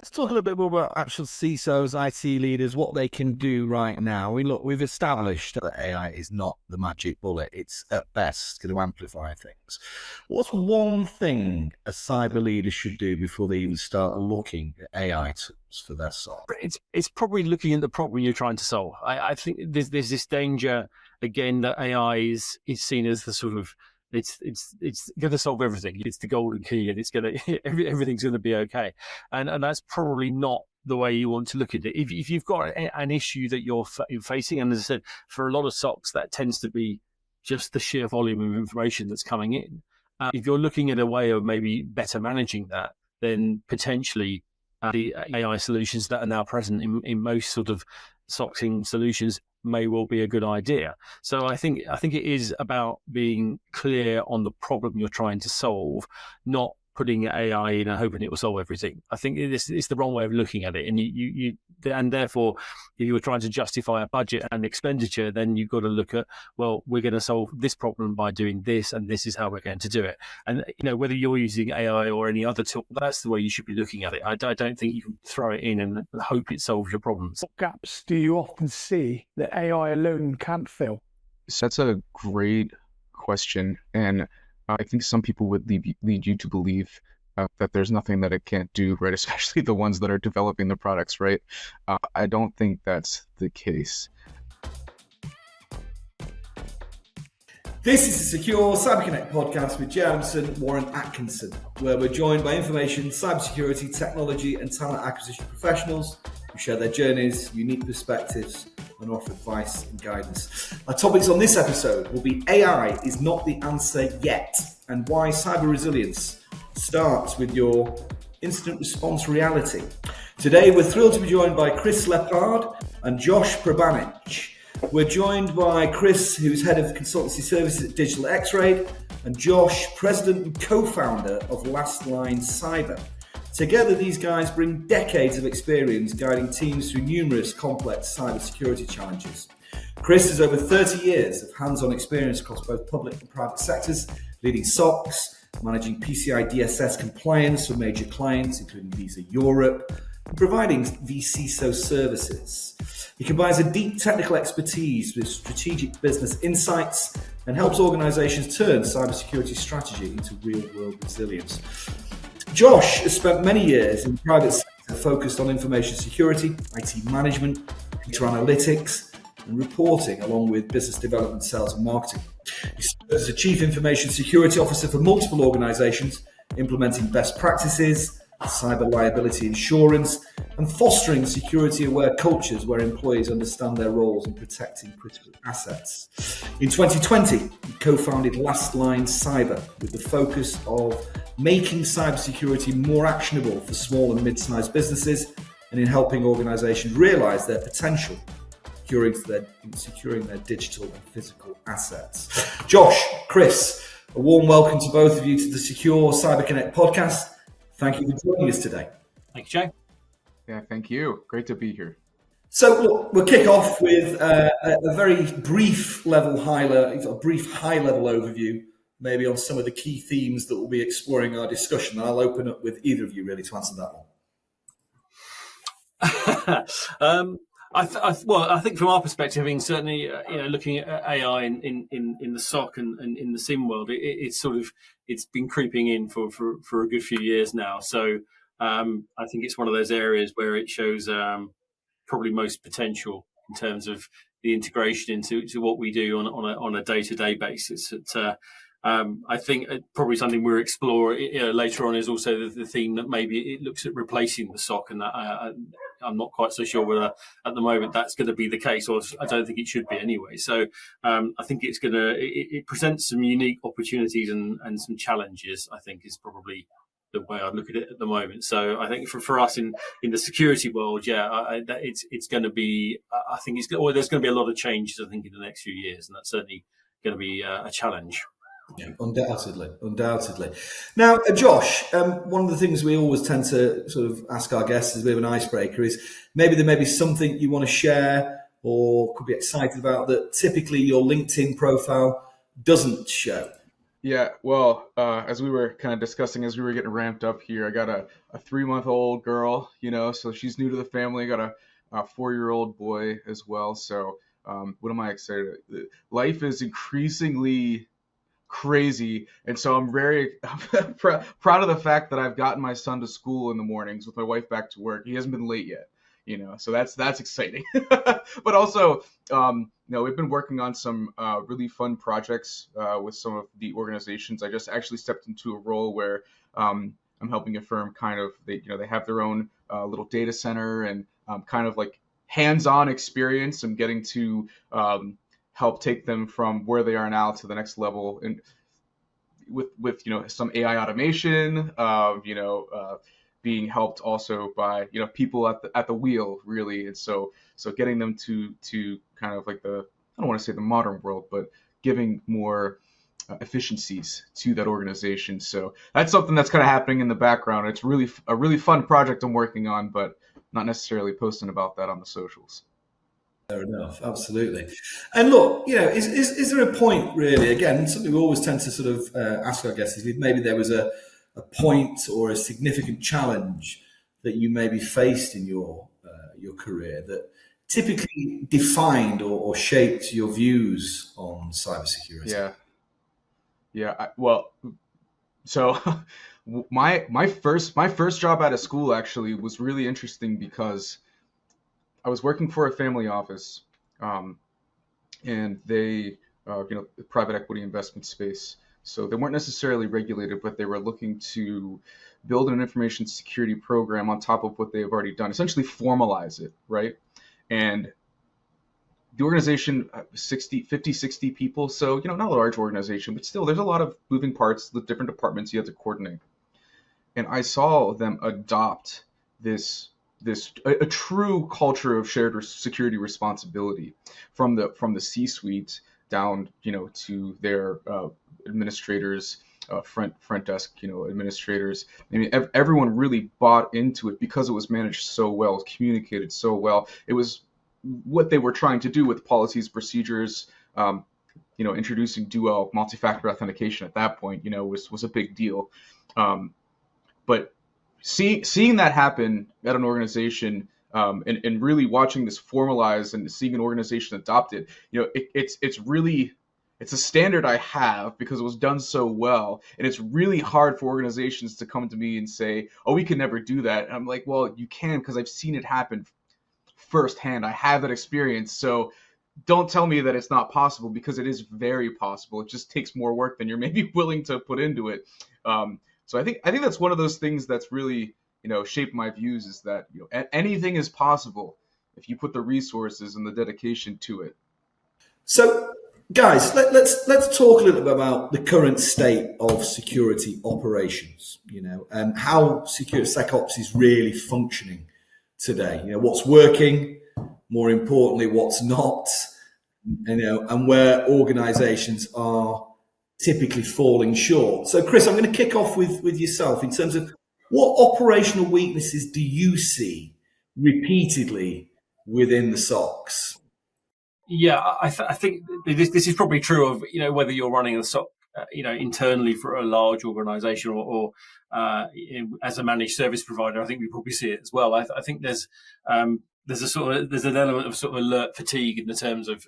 Let's talk a little bit more about actual CISOs, IT leaders, what they can do right now. We've established that AI is not the magic bullet. It's at best going to amplify things. What's one thing a cyber leader should do before they even start looking at AI tools for their SOC? It's probably looking at the problem you're trying to solve. I think there's this danger again that AI is seen as the sort of it's going to solve everything. It's the golden key, and it's going to everything's going to be okay. And that's probably not the way you want to look at it. If you've got an issue that you're facing, and as I said, for a lot of SOCs, that tends to be just the sheer volume of information that's coming in. If you're looking at a way of maybe better managing that, then potentially the AI solutions that are now present in most sort of SOCing solutions may well be a good idea. So I think it is about being clear on the problem you're trying to solve, not putting AI in and hoping it will solve everything. I think it's the wrong way of looking at it. And therefore, if you were trying to justify a budget and expenditure, then you've got to look at, well, we're going to solve this problem by doing this, and this is how we're going to do it. And whether you're using AI or any other tool, that's the way you should be looking at it. I don't think you can throw it in and hope it solves your problems. What gaps do you often see that AI alone can't fill? So that's a great question, and I think some people would lead you to believe that there's nothing that it can't do, right? Especially the ones that are developing the products, right? I don't think that's the case. This is the Secure CyberConnect podcast with Jay Adamson, Warren Atkinson, where we're joined by information, cybersecurity, technology, and talent acquisition professionals who share their journeys, unique perspectives, and offer advice and guidance. Our topics on this episode will be AI is not the answer yet, and why cyber resilience starts with your incident response reality. Today, we're thrilled to be joined by Chris Leppard and Josh Pribanic. We're joined by Chris, who's head of Consultancy Services at DigitalXRAID, and Josh, president and co-founder of LastLine Cyber. Together, these guys bring decades of experience guiding teams through numerous complex cybersecurity challenges. Chris has over 30 years of hands-on experience across both public and private sectors, leading SOCs, managing PCI DSS compliance for major clients, including Visa Europe, and providing vCISO services. He combines a deep technical expertise with strategic business insights and helps organizations turn cybersecurity strategy into real-world resilience. Josh has spent many years in the private sector focused on information security, IT management, data analytics, and reporting, along with business development, sales, and marketing. He serves as a chief information security officer for multiple organizations, implementing best practices, cyber liability insurance, and fostering security-aware cultures where employees understand their roles in protecting critical assets. In 2020, he co-founded LastLine Cyber with the focus of making cybersecurity more actionable for small and mid-sized businesses, and in helping organizations realize their potential in securing their digital and physical assets. Josh, Chris, a warm welcome to both of you to the Secure CyberConnect podcast. Thank you for joining us today. Thanks, Jay. Yeah, thank you. Great to be here. So look, we'll kick off with a very brief high-level overview, maybe on some of the key themes that we'll be exploring our discussion. I'll open up with either of you really to answer that one. I think from our perspective, I mean, certainly, looking at AI in the SOC and in the SIM world, it's been creeping in for a good few years now. So I think it's one of those areas where it shows probably most potential in terms of the integration into what we do on a day-to-day basis. I think probably something we'll explore later on is also the theme that maybe it looks at replacing the SOC, and I'm not quite so sure whether at the moment that's going to be the case, or I don't think it should be anyway. So I think it presents some unique opportunities and some challenges, I think, is probably the way I look at it at the moment. So I think for us in the security world, it's going to be, I think there's going to be a lot of changes, I think, in the next few years, and that's certainly going to be a challenge. Yeah, undoubtedly. Now, Josh, one of the things we always tend to sort of ask our guests as a bit of an icebreaker is maybe there may be something you want to share or could be excited about that typically your LinkedIn profile doesn't show. Yeah, well, as we were kind of discussing as we were getting ramped up here, I got a 3-month-old girl, so she's new to the family. I got a 4-year-old boy as well. So, what am I excited? Life is increasingly crazy, and so I'm very proud of the fact that I've gotten my son to school in the mornings with my wife back to work. He hasn't been late yet, so that's exciting. But also, we've been working on some really fun projects with some of the organizations. I just actually stepped into a role where I'm helping a firm kind of they have their own little data center, and kind of like hands-on experience and getting to help take them from where they are now to the next level, and with some AI automation, being helped also by people at the wheel, really. And so getting them to kind of like I don't want to say the modern world, but giving more efficiencies to that organization. So that's something that's kind of happening in the background. It's really a really fun project I'm working on, but not necessarily posting about that on the socials. Fair enough, absolutely. And look, is there a point really? Again, something we always tend to sort of ask our guests is if maybe there was a point or a significant challenge that you maybe faced in your career that typically defined or shaped your views on cybersecurity. Yeah. So my first job out of school actually was really interesting because I was working for a family office, and they, private equity investment space. So they weren't necessarily regulated, but they were looking to build an information security program on top of what they have already done, essentially formalize it, right? And the organization, 60 people. So, not a large organization, but still there's a lot of moving parts, the different departments you have to coordinate. And I saw them adopt a true culture of shared security responsibility from the C-suite down, to their administrators, front desk, administrators. I mean, everyone really bought into it because it was managed so well, communicated so well. It was what they were trying to do with policies, procedures, introducing dual multi-factor authentication at that point, was a big deal. But seeing that happen at an organization, and really watching this formalize and seeing an organization adopt it, it's a standard I have because it was done so well. And it's really hard for organizations to come to me and say, oh, we can never do that. And I'm like, well, you can, because I've seen it happen firsthand. I have that experience. So don't tell me that it's not possible, because it is very possible. It just takes more work than you're maybe willing to put into it. So I think that's one of those things that's really, shaped my views, is that, anything is possible if you put the resources and the dedication to it. So, guys, let's talk a little bit about the current state of security operations, and how secure SecOps is really functioning today. What's working, more importantly, what's not, and where organizations are typically falling short. So, Chris, I'm going to kick off with yourself in terms of what operational weaknesses do you see repeatedly within the SOCs? Yeah, I think this is probably true of whether you're running a SOC internally for a large organization or as a managed service provider. I think we probably see it as well. I think there's an element of sort of alert fatigue in the terms of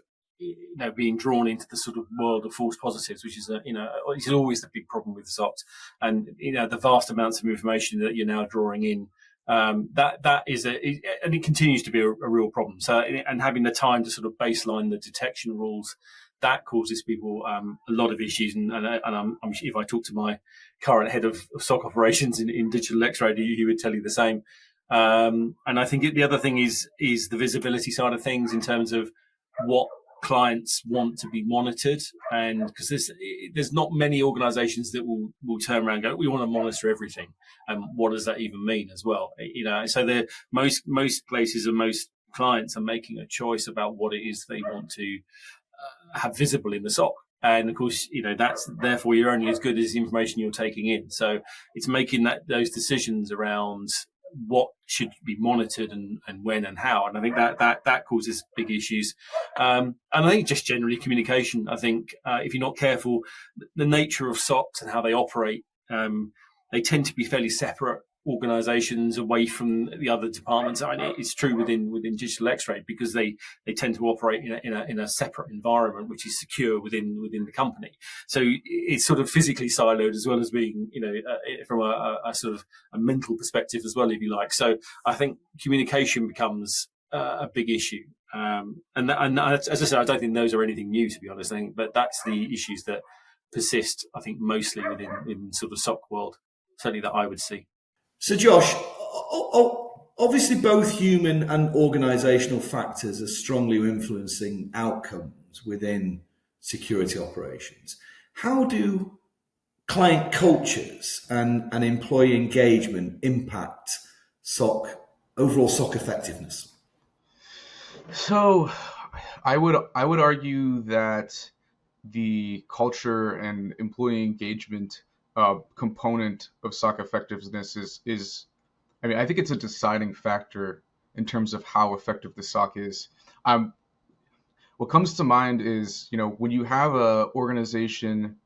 being drawn into the sort of world of false positives, which is it's always the big problem with the SOCs, and the vast amounts of information that you're now drawing in. That is and it continues to be a real problem. So, and having the time to sort of baseline the detection rules, that causes people a lot of issues. And I'm if I talk to my current head of SOC operations in DigitalXRAID, he would tell you the same. And I think the other thing is the visibility side of things in terms of what clients want to be monitored, and because there's not many organizations that will turn around and go, we want to monitor everything, and what does that even mean as well? So most places and most clients are making a choice about what it is they want to have visible in the SOC. And of course, that's therefore you're only as good as the information you're taking in. So it's making those decisions around what should be monitored and when and how. And I think that causes big issues. And I think just generally communication. I think if you're not careful, the nature of SOCs and how they operate, they tend to be fairly separate organizations away from the other departments. I mean, it's true within DigitalXRAID, because they tend to operate in a separate environment, which is secure within the company. So it's sort of physically siloed, as well as being, from a sort of a mental perspective as well, if you like. So I think communication becomes a big issue. And as I said, I don't think those are anything new, to be honest. I think, but that's the issues that persist, I think, mostly within sort of SOC world, certainly that I would see. So, Josh, obviously both human and organisational factors are strongly influencing outcomes within security operations. How do client cultures and employee engagement impact overall SOC effectiveness? So, I would argue that the culture and employee engagement component of SOC effectiveness is, I mean, I think it's a deciding factor in terms of how effective the SOC is. What comes to mind is, when you have a organization,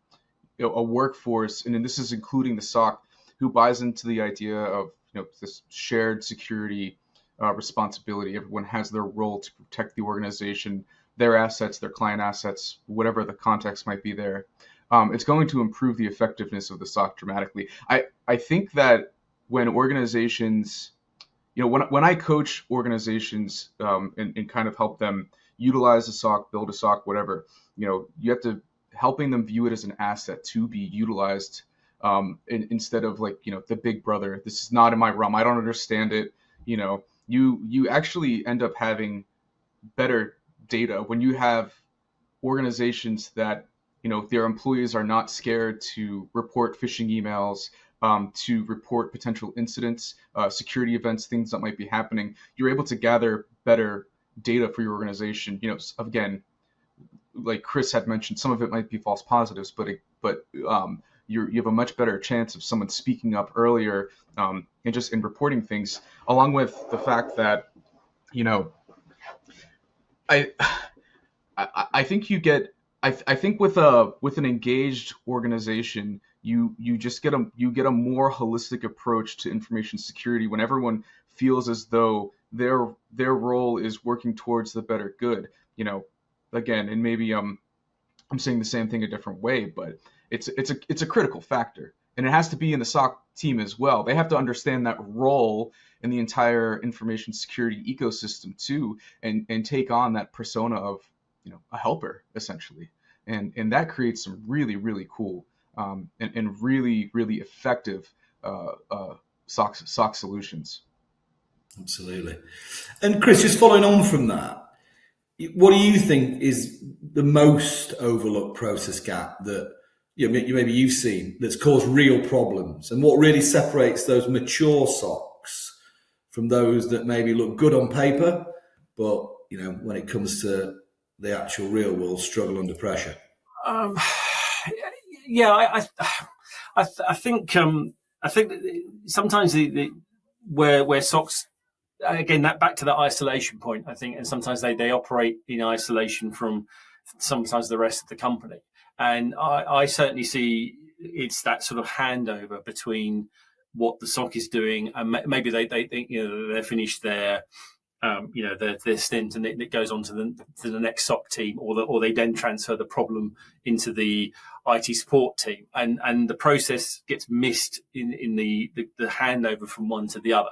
a workforce, and then this is including the SOC, who buys into the idea of, this shared security responsibility. Everyone has their role to protect the organization, their assets, their client assets, whatever the context might be there. It's going to improve the effectiveness of the SOC dramatically. I think that when organizations, when I coach organizations and kind of help them utilize a SOC, build a SOC, whatever, you have to helping them view it as an asset to be utilized instead of like, the big brother. This is not in my realm. I don't understand it. You actually end up having better data when you have organizations that, their employees are not scared to report phishing emails, to report potential incidents, security events, things that might be happening. You're able to gather better data for your organization. Again, like Chris had mentioned, some of it might be false positives, but you have a much better chance of someone speaking up earlier and just in reporting things, along with the fact that, I think you get. I think with an engaged organization, you get a more holistic approach to information security when everyone feels as though their role is working towards the better good. Again, and maybe I'm saying the same thing a different way, but it's a critical factor, and it has to be in the SOC team as well. They have to understand that role in the entire information security ecosystem too, and take on that persona of a helper essentially, and that creates some really, really cool and really, really effective SOC solutions. Absolutely. And Chris, just following on from that, what do you think is the most overlooked process gap that maybe you've seen that's caused real problems, and what really separates those mature SOCs from those that maybe look good on paper, but when it comes to the actual real world, struggle under pressure? Yeah, I think sometimes where SOCs, again, that back to that isolation point, I think, and sometimes they operate in isolation from sometimes the rest of the company, and I certainly see it's that sort of handover between what the SOC is doing, and maybe they think they're finished their stint, and it goes on to the next SOC team, or they then transfer the problem into the IT support team, and the process gets missed in the handover from one to the other,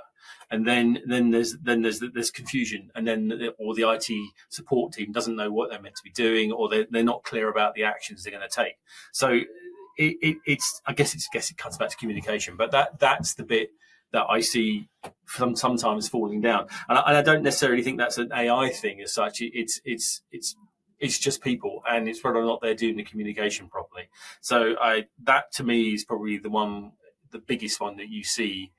and then there's confusion, and then or the IT support team doesn't know what they're meant to be doing, or they're not clear about the actions they're going to take. So I guess it comes back to communication, but that's the bit that I see sometimes falling down, and I don't necessarily think that's an AI thing as such. It's just people, and it's whether or not they're doing the communication properly. So that to me is probably the biggest one that you see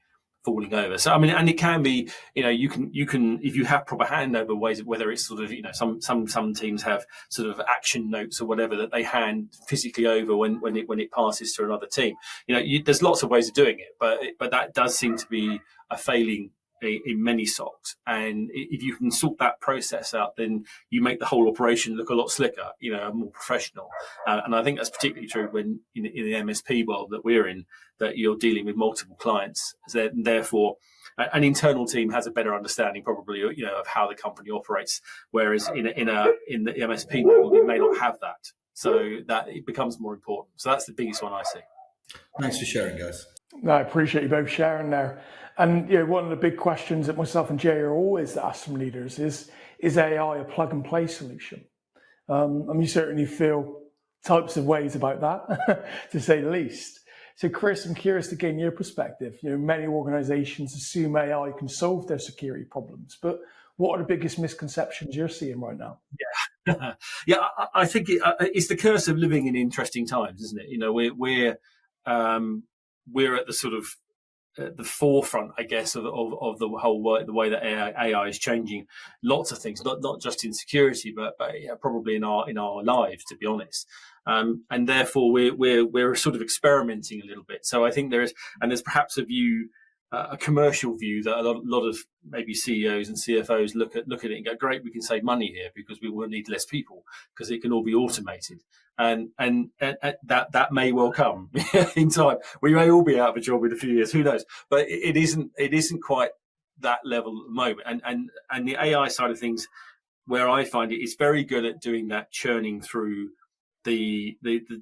falling over. So I mean, and it can be, you can if you have proper handover ways, whether it's sort of, some teams have sort of action notes or whatever that they hand physically over when it passes to another team. There's lots of ways of doing it, but that does seem to be are failing in many SOCs, and if you can sort that process out, then you make the whole operation look a lot slicker, more professional. And I think that's particularly true when in the MSP world that we're in, that you're dealing with multiple clients. And therefore, an internal team has a better understanding, probably, of how the company operates. Whereas in the MSP world, it may not have that, so that it becomes more important. So that's the biggest one I see. Thanks for sharing, guys. No, I appreciate you both sharing there. And one of the big questions that myself and Jay are always asked from leaders is AI a plug and play solution? And you certainly feel types of ways about that, to say the least. So Chris, I'm curious to gain your perspective. Many organizations assume AI can solve their security problems, but what are the biggest misconceptions you're seeing right now? Yeah, I think it's the curse of living in interesting times, isn't it? We're at the sort of the forefront, I guess, of the whole the way that AI is changing lots of things, not just in security, but probably in our lives, to be honest. And therefore, we're sort of experimenting a little bit. So I think there's perhaps a commercial view that a lot of maybe CEOs and CFOs look at it and go, great, we can save money here because we will need less people because it can all be automated. And that may well come in time. We may all be out of a job in a few years, who knows? But it isn't quite that level at the moment. And the AI side of things, where I find it's very good at doing that churning through the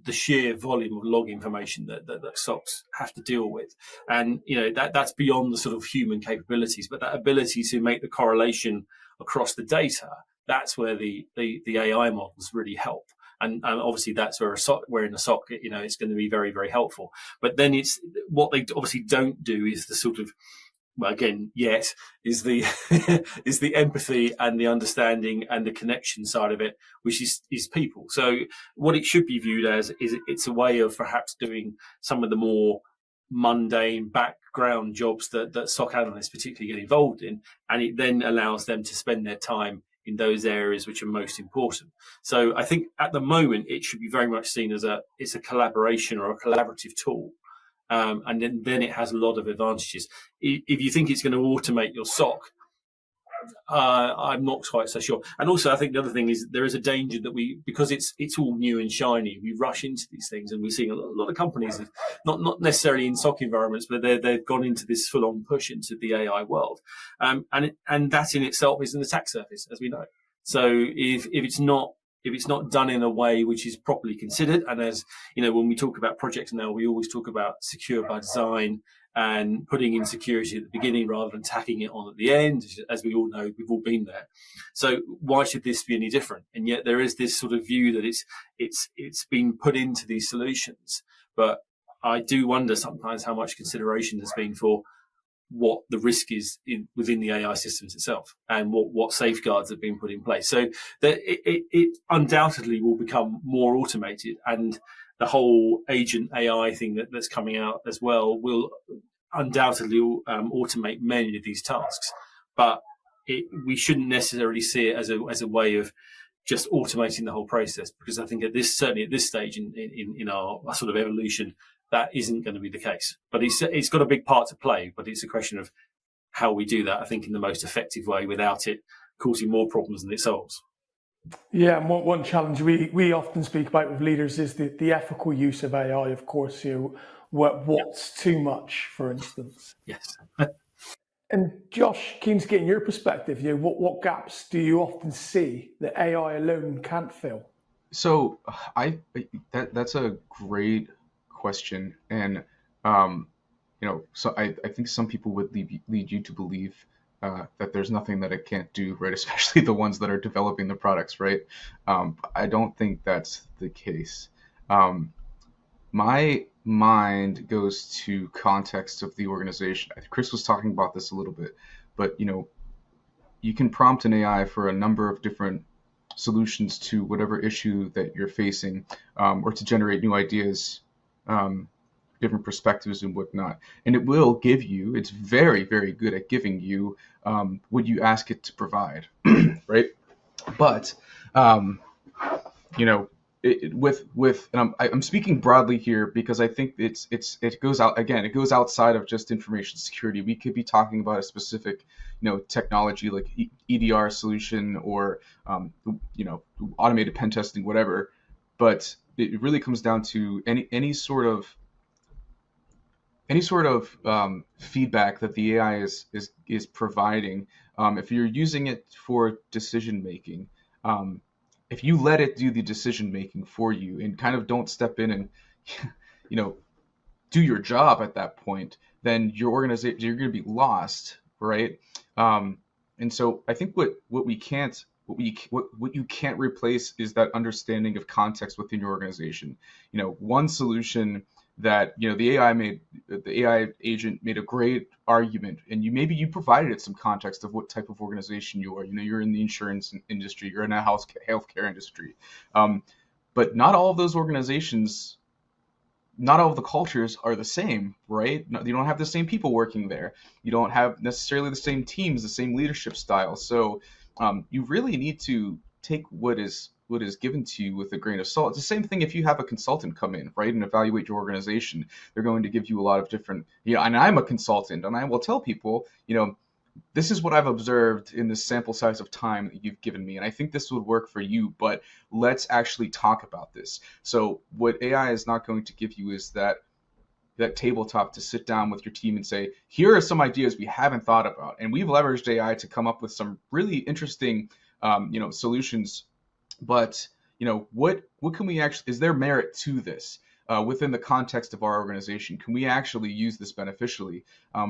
sheer volume of log information that SOCs have to deal with, and that's beyond the sort of human capabilities. But that ability to make the correlation across the data, that's where the AI models really help. And obviously that's where we're in a SOC, it's going to be very, very helpful. But then it's what they obviously don't do is the sort of, well, again, is the is the empathy and the understanding and the connection side of it, which is people. So what it should be viewed as is it's a way of perhaps doing some of the more mundane background jobs that SOC analysts particularly get involved in, and it then allows them to spend their time in those areas which are most important. So I think at the moment it should be very much seen as it's a collaboration or a collaborative tool. And then it has a lot of advantages. If you think it's going to automate your SOC, I'm not quite so sure. And also, I think the other thing is there is a danger that because it's all new and shiny, we rush into these things, and we're seeing a lot of companies, not necessarily in SOC environments, but they've gone into this full-on push into the AI world, and that in itself is an attack surface, as we know. So if it's not done in a way which is properly considered, and as when we talk about projects now, we always talk about secure by design and putting in security at the beginning rather than tacking it on at the end. As we all know, we've all been there. So why should this be any different? And yet there is this sort of view that it's been put into these solutions. But I do wonder sometimes how much consideration there's been for what the risk is within the AI systems itself, and what safeguards have been put in place. So that it undoubtedly will become more automated, and the whole agent AI thing that's coming out as well will undoubtedly automate many of these tasks. But we shouldn't necessarily see it as a way of just automating the whole process, because I think certainly at this stage in our sort of evolution, that isn't going to be the case. But it's got a big part to play, but it's a question of how we do that, I think, in the most effective way without it causing more problems than it solves. Yeah, and one challenge we often speak about with leaders is the ethical use of AI, of course. What's too much, for instance? Yes. And Josh, keen to get your perspective. What gaps do you often see that AI alone can't fill? So that's a great question, and so I think some people would lead you to believe that there's nothing that it can't do, right? Especially the ones that are developing the products, right? I don't think that's the case. My mind goes to context of the organization. Chris was talking about this a little bit, but you can prompt an AI for a number of different solutions to whatever issue that you're facing, or to generate new ideas, different perspectives and whatnot. And it will give you, it's very, very good at giving you what you ask it to provide, right? But, and I'm speaking broadly here because I think it goes outside of just information security. We could be talking about a specific, technology like EDR solution or, automated pen testing, whatever. But it really comes down to any sort of feedback that the AI is providing. If you're using it for decision making, if you let it do the decision making for you and kind of don't step in and do your job at that point, then your organization, you're going to be lost, right? And so I think what you can't replace is that understanding of context within your organization. One solution that the AI agent made a great argument, and you provided it some context of what type of organization you are. You're in the insurance industry, you're in a healthcare industry, but not all of those organizations, not all of the cultures are the same, right? You don't have the same people working there. You don't have necessarily the same teams, the same leadership style. So you really need to take what is given to you with a grain of salt. It's the same thing if you have a consultant come in, right, and evaluate your organization. They're going to give you a lot of different, and I'm a consultant, and I will tell people, this is what I've observed in this sample size of time that you've given me, and I think this would work for you, but let's actually talk about this. So what AI is not going to give you is that tabletop to sit down with your team and say, here are some ideas we haven't thought about. And we've leveraged AI to come up with some really interesting, solutions. But, what can we actually, is there merit to this within the context of our organization? Can we actually use this beneficially,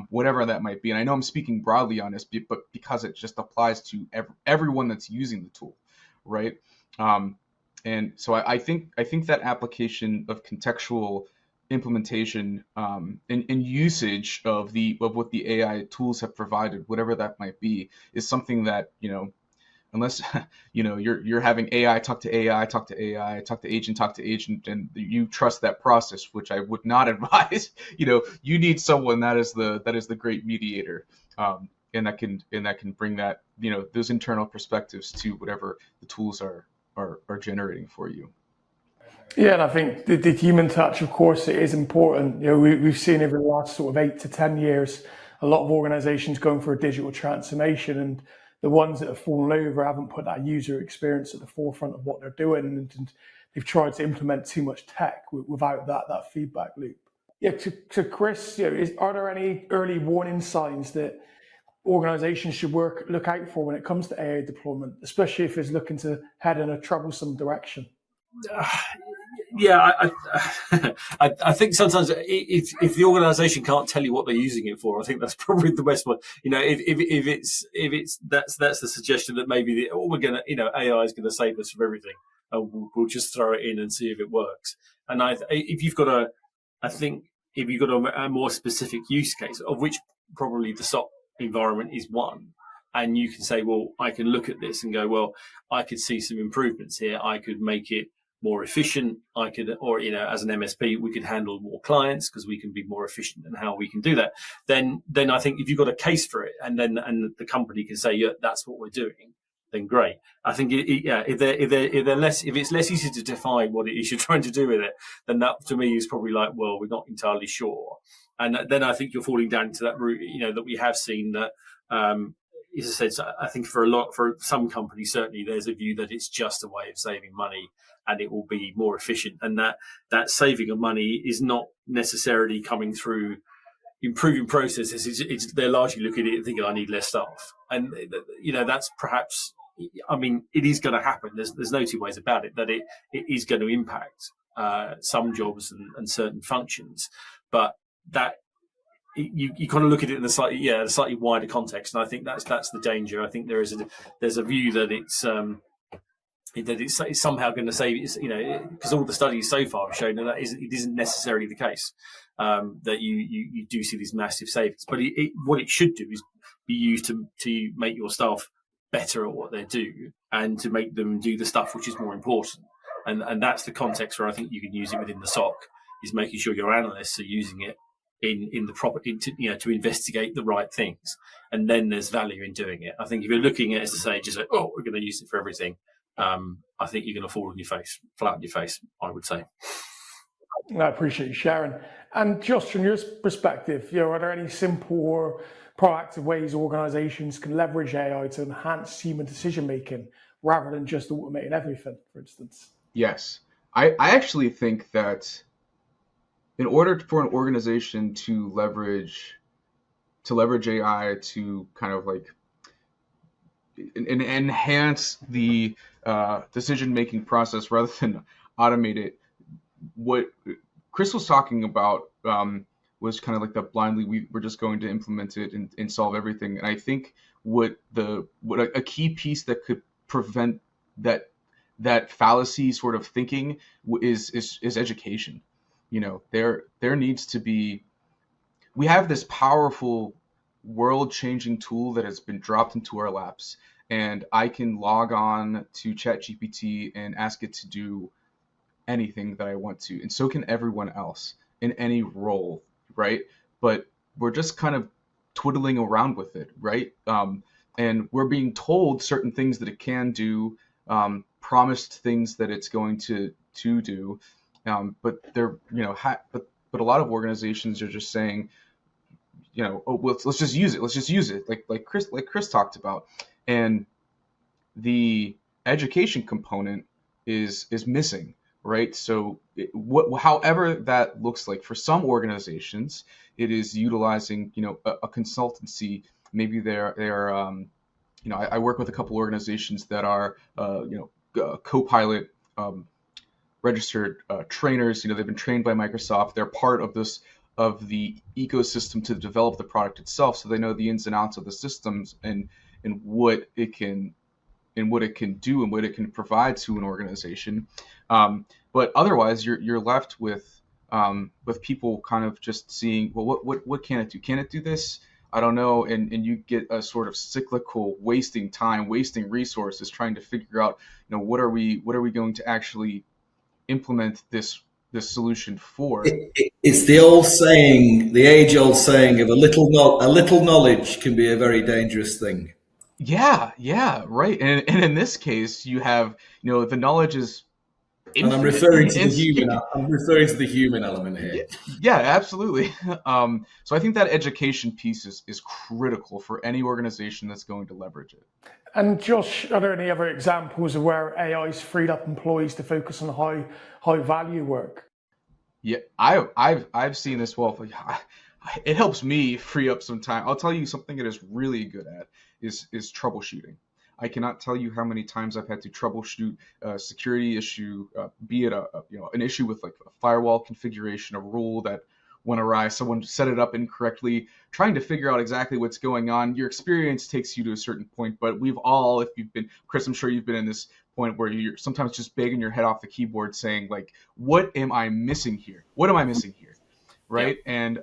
whatever that might be? And I know I'm speaking broadly on this, but because it just applies to everyone that's using the tool, right? And so I think that application of contextual implementation and usage of what the AI tools have provided, whatever that might be, is something that, unless you're having AI talk to AI, talk to AI, talk to agent, and you trust that process, which I would not advise. You need someone that is the great mediator, and that can bring that those internal perspectives to whatever the tools are generating for you. Yeah, and I think the human touch, of course, it is important. We've seen over the last sort of 8 to 10 years, a lot of organizations going for a digital transformation, and the ones that have fallen over haven't put that user experience at the forefront of what they're doing, and they've tried to implement too much tech without that feedback loop. Yeah, to Chris, are there any early warning signs that organizations should look out for when it comes to AI deployment, especially if it's looking to head in a troublesome direction? Yeah, I think sometimes if the organisation can't tell you what they're using it for, I think that's probably the best one. If that's the suggestion that maybe AI is gonna save us from everything, we'll just throw it in and see if it works. And if you've got a more specific use case, of which probably the SOC environment is one, and you can say, well, I can look at this and go, well, I could see some improvements here. I could make it more efficient. I could, or as an MSP, we could handle more clients because we can be more efficient in how we can do that. Then I think if you've got a case for it, and the company can say, yeah, that's what we're doing, then great. I think if it's less easy to define what it is you're trying to do with it, then that to me is probably like, well, we're not entirely sure. And then I think you're falling down into that route, that we have seen that. As I said, I think for some companies, certainly there's a view that it's just a way of saving money and it will be more efficient. And that saving of money is not necessarily coming through improving processes. They're largely looking at it and thinking, I need less staff. And, that's perhaps, it is going to happen. There's no two ways about it, that it is going to impact some jobs and certain functions. But that, you kind of look at it in a slightly wider context, and I think that's the danger. I think there's a view that it's somehow going to save, because all the studies so far have shown that it isn't necessarily the case, that you do see these massive savings. But what it should do is be used to make your staff better at what they do and to make them do the stuff which is more important. And that's the context where I think you can use it within the SOC, is making sure your analysts are using it in the proper, to investigate the right things, and then there's value in doing it. I think if you're looking at it, as I say, just like, we're going to use it for everything, I think you're going to fall on your face, flat on your face, I would say. I appreciate you sharing. And just from your perspective, are there any simple or proactive ways organizations can leverage AI to enhance human decision making rather than just automating everything, for instance? Yes. I actually think that in order for an organization to leverage AI to kind of like enhance the decision-making process rather than automate it, what Chris was talking about was kind of like the blindly we're just going to implement it and solve everything. And I think what a key piece that could prevent that fallacy sort of thinking is education. There needs to be. We have this powerful world-changing tool that has been dropped into our laps, and I can log on to ChatGPT and ask it to do anything that I want to, and so can everyone else in any role, right? But we're just kind of twiddling around with it, right? And we're being told certain things that it can do, promised things that it's going to do, but they're but a lot of organizations are just saying, oh, let's just use it. Let's just use it, like Chris talked about, and the education component is missing, right? So however that looks like for some organizations, it is utilizing a consultancy. Maybe they're I work with a couple organizations that are Copilot registered trainers. They've been trained by Microsoft. They're part of the ecosystem to develop the product itself, so they know the ins and outs of the systems and what it can do and what it can provide to an organization. But otherwise, you're left with people kind of just seeing, well, what can it do? Can it do this? I don't know, and you get a sort of cyclical wasting time, wasting resources, trying to figure out, what are we going to actually implement this solution for. It's the old saying, the age-old saying of a little knowledge can be a very dangerous thing. Yeah, right. And in this case, you have the knowledge is infinite. And I'm referring to the human element here. Yeah, absolutely. So I think that education piece is critical for any organization that's going to leverage it. And Josh, are there any other examples of where AI's freed up employees to focus on high value work? Yeah, I've seen this. Well, it helps me free up some time. I'll tell you something it is really good at is troubleshooting. I cannot tell you how many times I've had to troubleshoot a security issue, be it an issue with like a firewall configuration, a rule that went awry, someone set it up incorrectly, trying to figure out exactly what's going on. Your experience takes you to a certain point, but we've all, if you've been, Chris, I'm sure you've been in this point where you're sometimes just banging your head off the keyboard saying like, what am I missing here? What am I missing here? Right? Yeah. And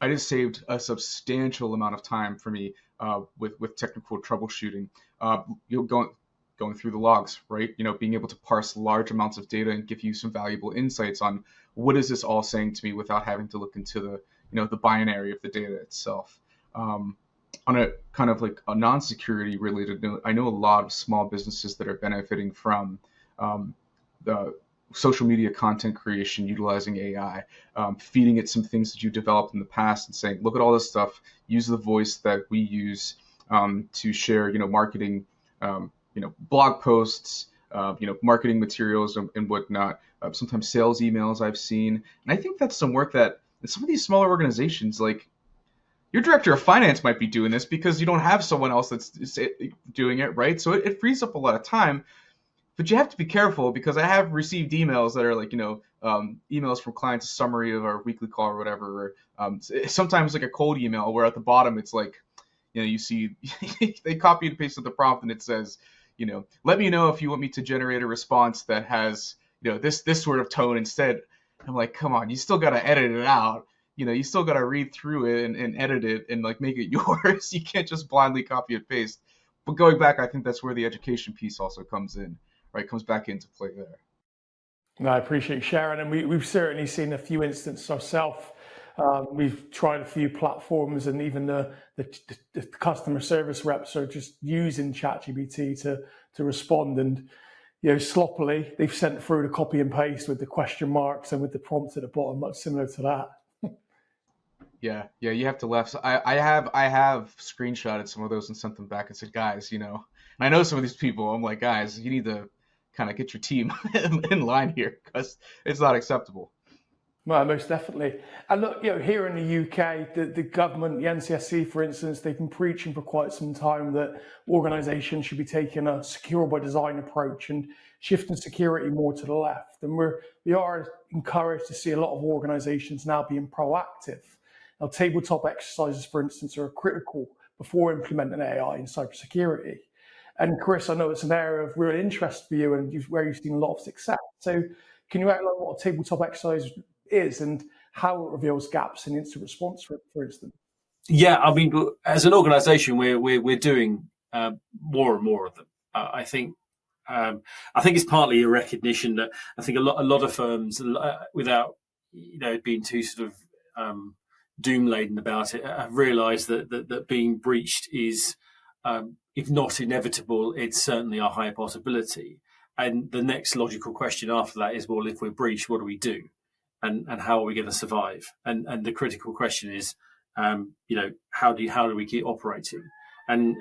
I just saved a substantial amount of time for me with technical troubleshooting. Going through the logs, right? Being able to parse large amounts of data and give you some valuable insights on what is this all saying to me without having to look into the binary of the data itself. On a kind of like a non-security related note, I know a lot of small businesses that are benefiting from the social media content creation utilizing AI, feeding it some things that you developed in the past and saying, look at all this stuff, use the voice that we use to share, marketing, blog posts, marketing materials and whatnot. Sometimes sales emails I've seen. And I think that's some work that in some of these smaller organizations, like your director of finance might be doing this because you don't have someone else that's doing it, right? So it frees up a lot of time. But you have to be careful because I have received emails that are like, emails from clients, a summary of our weekly call or whatever. Or, sometimes like a cold email where at the bottom it's like, you see they copy and pasted the prompt and it says, let me know if you want me to generate a response that has, this sort of tone instead. I'm like, come on, you still got to edit it out. You still got to read through it and edit it and like make it yours. You can't just blindly copy and paste. But going back, I think that's where the education piece also comes in, right? Comes back into play there. No, I appreciate you sharing. And we've certainly seen a few instances ourselves. We've tried a few platforms, and even the customer service reps are just using ChatGPT to respond. And sloppily, they've sent through the copy and paste with the question marks and with the prompt at the bottom, much similar to that. Yeah, you have to laugh. So I have screenshotted some of those and sent them back and said, guys, I know some of these people. I'm like, guys, you need to kind of get your team in line here, because it's not acceptable. No, most definitely. And look, here in the UK, the government, the NCSC, for instance, they've been preaching for quite some time that organisations should be taking a secure by design approach and shifting security more to the left. And we are encouraged to see a lot of organisations now being proactive. Now, tabletop exercises, for instance, are critical before implementing AI in cybersecurity. And Chris, I know it's an area of real interest for you and where you've seen a lot of success. So can you outline what a tabletop exercise is and how it reveals gaps in instant response, for instance? Yeah, I mean, as an organisation, we're doing more and more of them. I think it's partly a recognition that I think a lot of firms, without being too sort of doom laden about it, have realised that being breached is, if not inevitable, it's certainly a high possibility. And the next logical question after that is, well, if we're breached, what do we do? And how are we going to survive? And the critical question is, how do we keep operating? And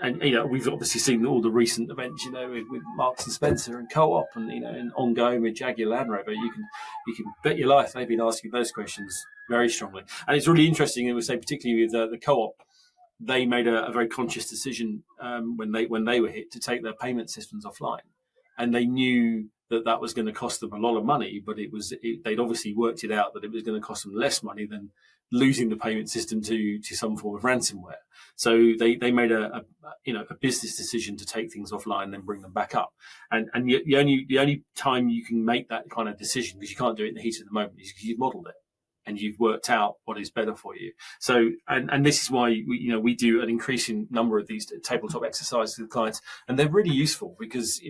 we've obviously seen all the recent events, with Marks and Spencer and Co-op, and ongoing with Jaguar Land Rover. You can bet your life they've been asking those questions very strongly. And it's really interesting. I would say, particularly with the Co-op, they made a very conscious decision when they were hit to take their payment systems offline, and they knew that was going to cost them a lot of money, but they'd obviously worked it out that it was going to cost them less money than losing the payment system to some form of ransomware. So they made a business decision to take things offline and then bring them back up. And the only time you can make that kind of decision, because you can't do it in the heat of the moment, is because you've modelled it and you've worked out what is better for you. So, and this is why we do an increasing number of these tabletop exercises with clients, and they're really useful because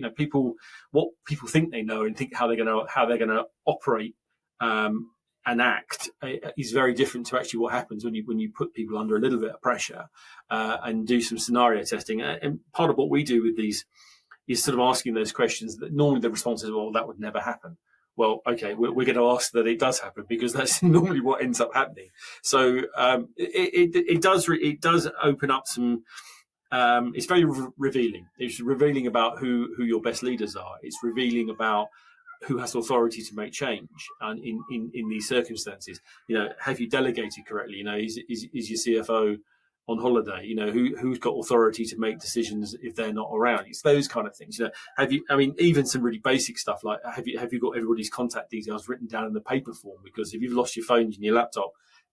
what people think they know and think how they're going to operate and act is very different to actually what happens when you put people under a little bit of pressure and do some scenario testing. And part of what we do with these is sort of asking those questions that normally the response is, well, that would never happen. Well, okay, we're going to ask that it does happen, because that's normally what ends up happening. So it does open up some. It's very revealing. It's revealing about who your best leaders are. It's revealing about who has authority to make change in these circumstances. Have you delegated correctly? Is your CFO on holiday? Who's got authority to make decisions if they're not around? It's those kind of things. Even some really basic stuff like have you got everybody's contact details written down in the paper form? Because if you've lost your phone and your laptop,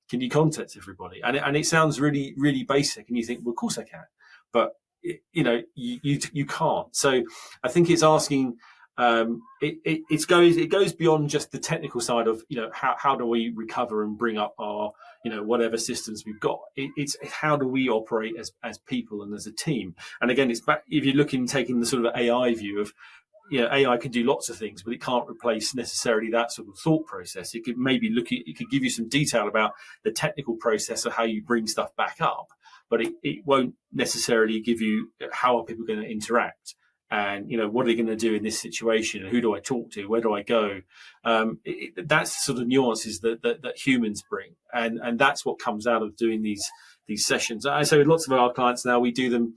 can you contact everybody? And it sounds really, really basic, and you think, well, of course I can, but you can't. So I think it's asking. It goes beyond just the technical side of how do we recover and bring up our whatever systems we've got. It's how do we operate as people and as a team. And again, it's back if you're taking the sort of AI view of AI can do lots of things, but it can't replace necessarily that sort of thought process. It could maybe it could give you some detail about the technical process of how you bring stuff back up, but it won't necessarily give you how are people going to interact. And, what are they going to do in this situation? Who do I talk to? Where do I go? That's the sort of nuances that humans bring. And that's what comes out of doing these sessions. I say with lots of our clients now, we do them,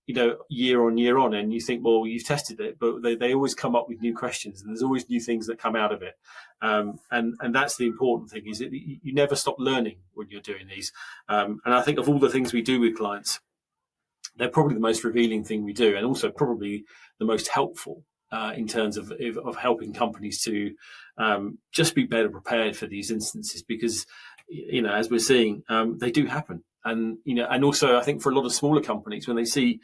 year on year on. And you think, well, you've tested it, but they always come up with new questions. And there's always new things that come out of it. And that's the important thing, is that you never stop learning when you're doing these. And I think of all the things we do with clients, they're probably the most revealing thing we do, and also probably the most helpful in terms of helping companies to just be better prepared for these instances, because as we're seeing, they do happen. And and also I think for a lot of smaller companies, when they see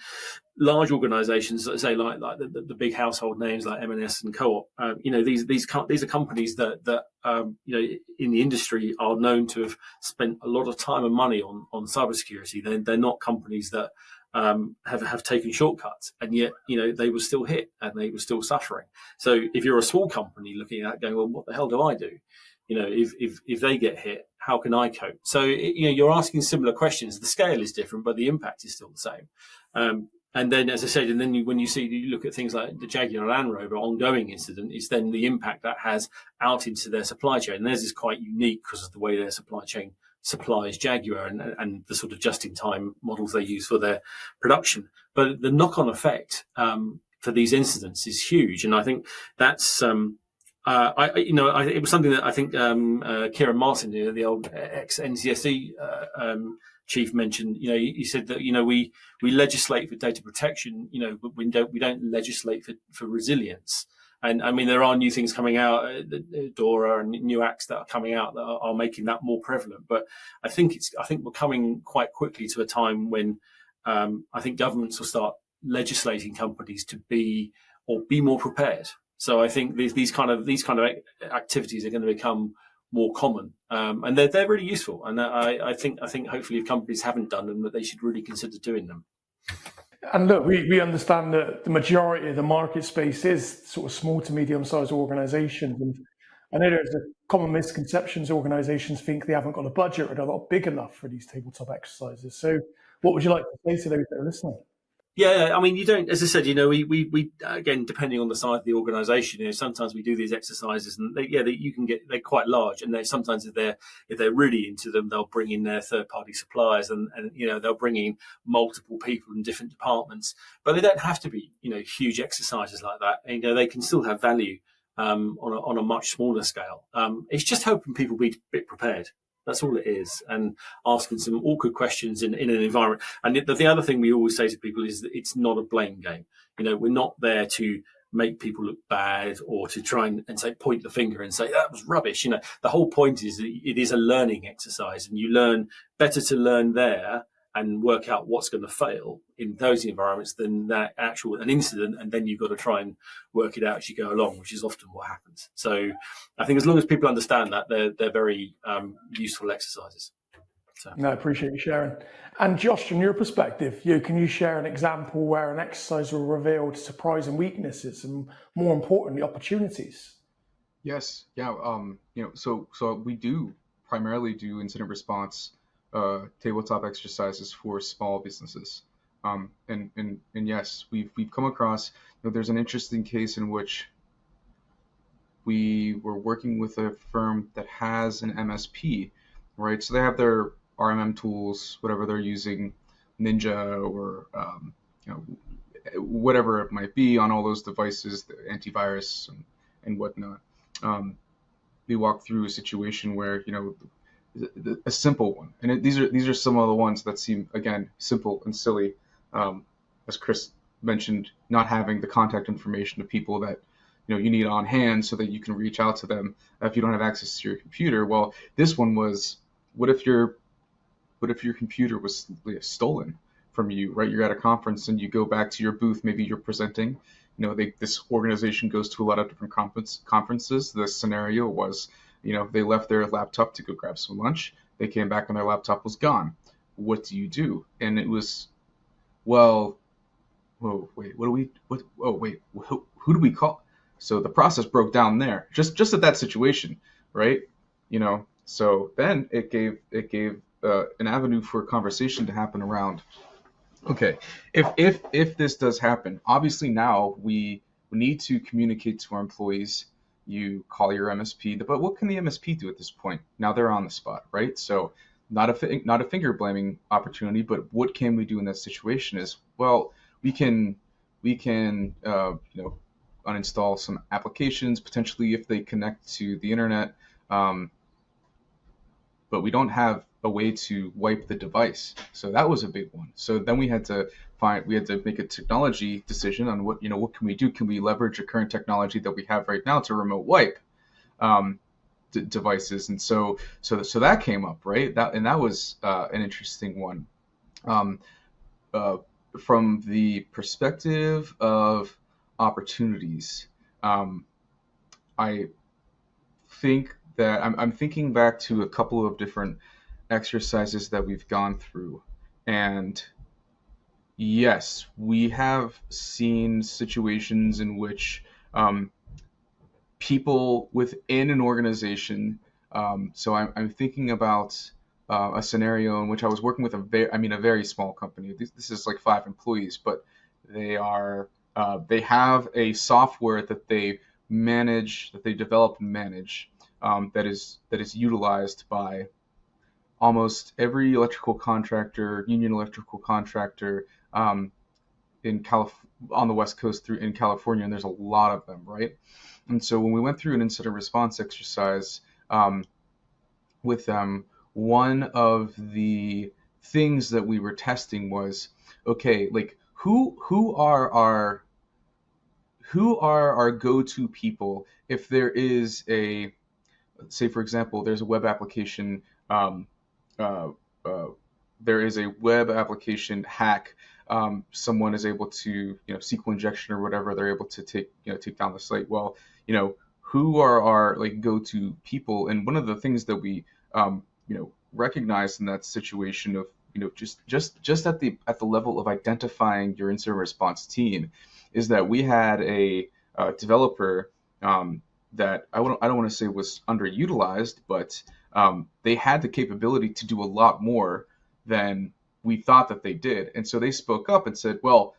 large organisations, let's say like the big household names like M&S and Co-op, these are companies that in the industry are known to have spent a lot of time and money on cybersecurity. They're not companies that have taken shortcuts, and yet they were still hit and they were still suffering. So if you're a small company looking at that, going, well, what the hell do I do? If they get hit, how can I cope? So you're asking similar questions. The scale is different, but the impact is still the same. And then, as I said, and then when you look at things like the Jaguar Land Rover ongoing incident, is then the impact that has out into their supply chain. And theirs is quite unique because of the way their supply chain supplies Jaguar and the sort of just-in-time models they use for their production. But the knock-on effect for these incidents is huge, and I think that's it was something that I think Kieran Martin, the old ex-NCSE chief, mentioned. He said that we legislate for data protection, but we don't legislate for resilience. And I mean, there are new things coming out, DORA and new acts that are coming out that are making that more prevalent. But I think we're coming quite quickly to a time when I think governments will start legislating companies to be more prepared. So I think these kind of activities are going to become more common, and they're really useful. And I think hopefully if companies haven't done them, that they should really consider doing them. And look, we understand that the majority of the market space is sort of small to medium-sized organisations, and I know there's a common misconceptions. Organisations think they haven't got a budget or they're not big enough for these tabletop exercises. So, what would you like to say to those that are listening? Yeah, I mean, you don't, as I said, we again, depending on the size of the organisation, sometimes we do these exercises, and they're quite large, and sometimes if they're really into them, they'll bring in their third-party suppliers, and they'll bring in multiple people in different departments, but they don't have to be huge exercises like that. They can still have value on a much smaller scale. It's just hoping people be a bit prepared. That's all it is, and asking some awkward questions in an environment. And the other thing we always say to people is that it's not a blame game. We're not there to make people look bad or to try and say, point the finger and say, that was rubbish. The whole point is that it is a learning exercise, and you learn better to learn there and work out what's going to fail in those environments than an incident, and then you've got to try and work it out as you go along, which is often what happens. So I think as long as people understand that, they're very useful exercises. So. No, I appreciate you sharing. And Josh, from your perspective, can you share an example where an exercise revealed surprising weaknesses and, more importantly, opportunities? Yes, yeah. So we primarily do incident response tabletop exercises for small businesses, and yes, we've come across. There's an interesting case in which we were working with a firm that has an MSP, right? So they have their RMM tools, whatever they're using, Ninja or whatever it might be on all those devices, the antivirus and whatnot. We walked through a situation where a simple one, and these are some of the ones that seem, again, simple and silly, as Chris mentioned, not having the contact information of people that you need on hand so that you can reach out to them if you don't have access to your computer. Well, this one was, what if your computer was stolen from you, right? You're at a conference and you go back to your booth, maybe you're presenting, this organization goes to a lot of different conferences. The scenario was, they left their laptop to go grab some lunch. They came back and their laptop was gone. What do you do? And it was, who do we call? So the process broke down there, just at that situation, right? So then it gave an avenue for a conversation to happen around, okay, if this does happen, obviously now we need to communicate to our employees. You call your MSP, but what can the MSP do at this point? Now they're on the spot, right? So not a finger blaming opportunity, but what can we do in that situation is, well, we can uninstall some applications potentially if they connect to the internet, but we don't have a way to wipe the device. So that was a big one. So then we had to make a technology decision on what can we do? Can we leverage a current technology that we have right now to remote wipe devices? And so that came up, right? That was an interesting one. From the perspective of opportunities, I think that I'm thinking back to a couple of different exercises that we've gone through, and yes, we have seen situations in which people within an organization. So I'm thinking about a scenario in which I was working with a very small company. This is like 5 employees, but They are they have a software that they manage, that they develop and manage, that is utilized by almost every electrical contractor, union electrical contractor, on the West Coast in California, and there's a lot of them, right? And so when we went through an incident response exercise with them, one of the things that we were testing was, okay, like who are our go-to people if there is a, let's say for example, there's a web application, there is a web application hack. Someone is able to, SQL injection or whatever, they're able to take down the site. Well, who are our like go-to people? And one of the things that we recognized in that situation of just at the level of identifying your incident response team is that we had a developer that I don't want to say was underutilized, but they had the capability to do a lot more than we thought that they did. And so they spoke up and said, well,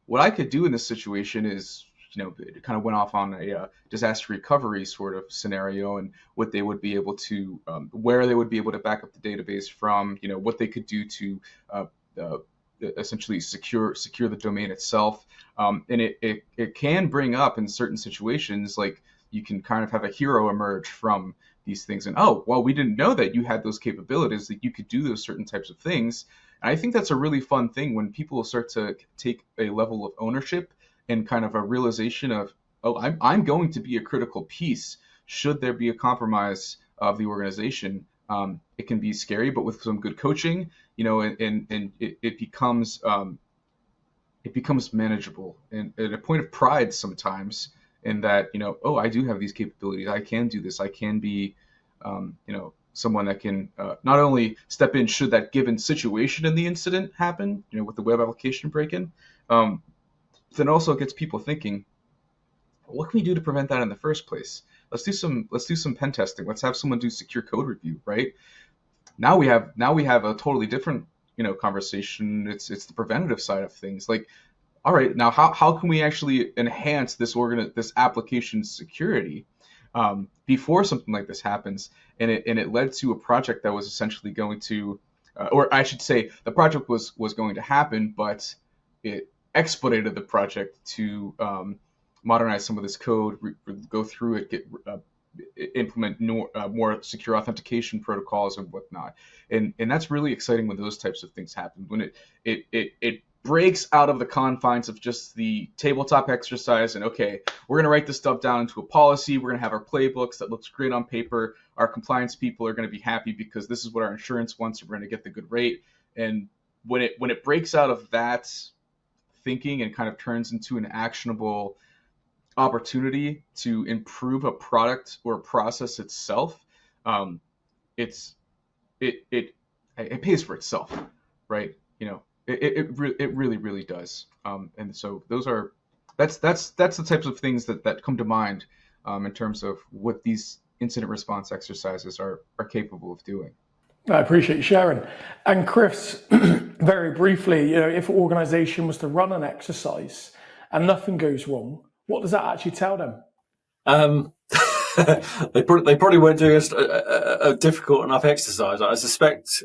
what I could do in this situation is, it kind of went off on a disaster recovery sort of scenario, and what they would be able to, where they would be able to back up the database from, what they could do to essentially secure the domain itself. And it can bring up in certain situations, like you can kind of have a hero emerge from these things, and oh, well, we didn't know that you had those capabilities, that you could do those certain types of things. And I think that's a really fun thing when people start to take a level of ownership and kind of a realization of, oh, I'm going to be a critical piece should there be a compromise of the organization. It can be scary, but with some good coaching, and it becomes manageable, and a point of pride sometimes in that, oh, I do have these capabilities. I can do this. I can be, someone that can not only step in should that given situation in the incident happen, with the web application break-in, then also gets people thinking, what can we do to prevent that in the first place? Let's do some pen testing. Let's have someone do secure code review, right? Now we have a totally different, conversation. It's the preventative side of things. Like, all right, now how can we actually enhance this application's security before something like this happens? And it led to a project that was essentially going to, or I should say, the project was going to happen, but it expedited the project to modernize some of this code, go through it, implement more secure authentication protocols and whatnot. And that's really exciting when those types of things happen, when it breaks out of the confines of just the tabletop exercise and, okay, we're going to write this stuff down into a policy. We're going to have our playbooks that looks great on paper. Our compliance people are going to be happy because this is what our insurance wants. And we're going to get the good rate. And when it breaks out of that thinking and kind of turns into an actionable opportunity to improve a product or a process itself, it pays for itself, right? It really does. And so that's the types of things that come to mind in terms of what these incident response exercises are capable of doing. I appreciate you sharing. And Chris, very briefly, if an organization was to run an exercise and nothing goes wrong, what does that actually tell them? They probably weren't doing a difficult enough exercise. I suspect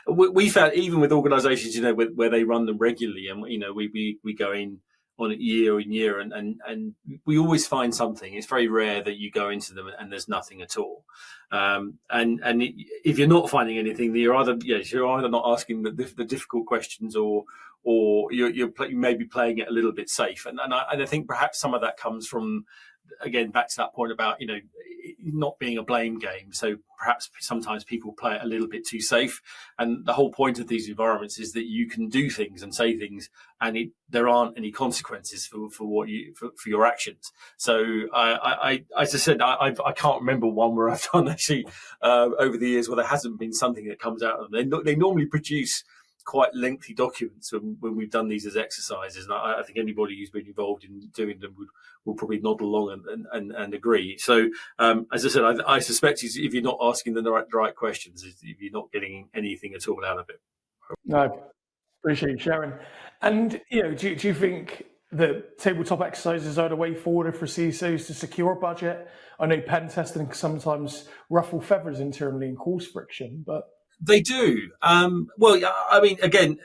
we found, even with organisations, where they run them regularly, and we go in on it year and year, and we always find something. It's very rare that you go into them and there's nothing at all. If you're not finding anything, you're either not asking the difficult questions, or you may be playing it a little bit safe. And I think perhaps some of that comes from, again, back to that point about, not being a blame game. So perhaps sometimes people play it a little bit too safe. And the whole point of these environments is that you can do things and say things, and there aren't any consequences for your actions. So I as I said, I can't remember one where I've done actually over the years where there hasn't been something that comes out of them. They normally produce quite lengthy documents when we've done these as exercises, and I think anybody who's been involved in doing them will probably nod along and agree. So as I said, I suspect if you're not asking the right questions, if you're not getting anything at all out of it. No, Appreciate you sharing. And do you think that tabletop exercises are the way forward for CISOs to secure budget? I know pen testing can sometimes ruffle feathers internally and cause friction, but they do. Well, I mean, again,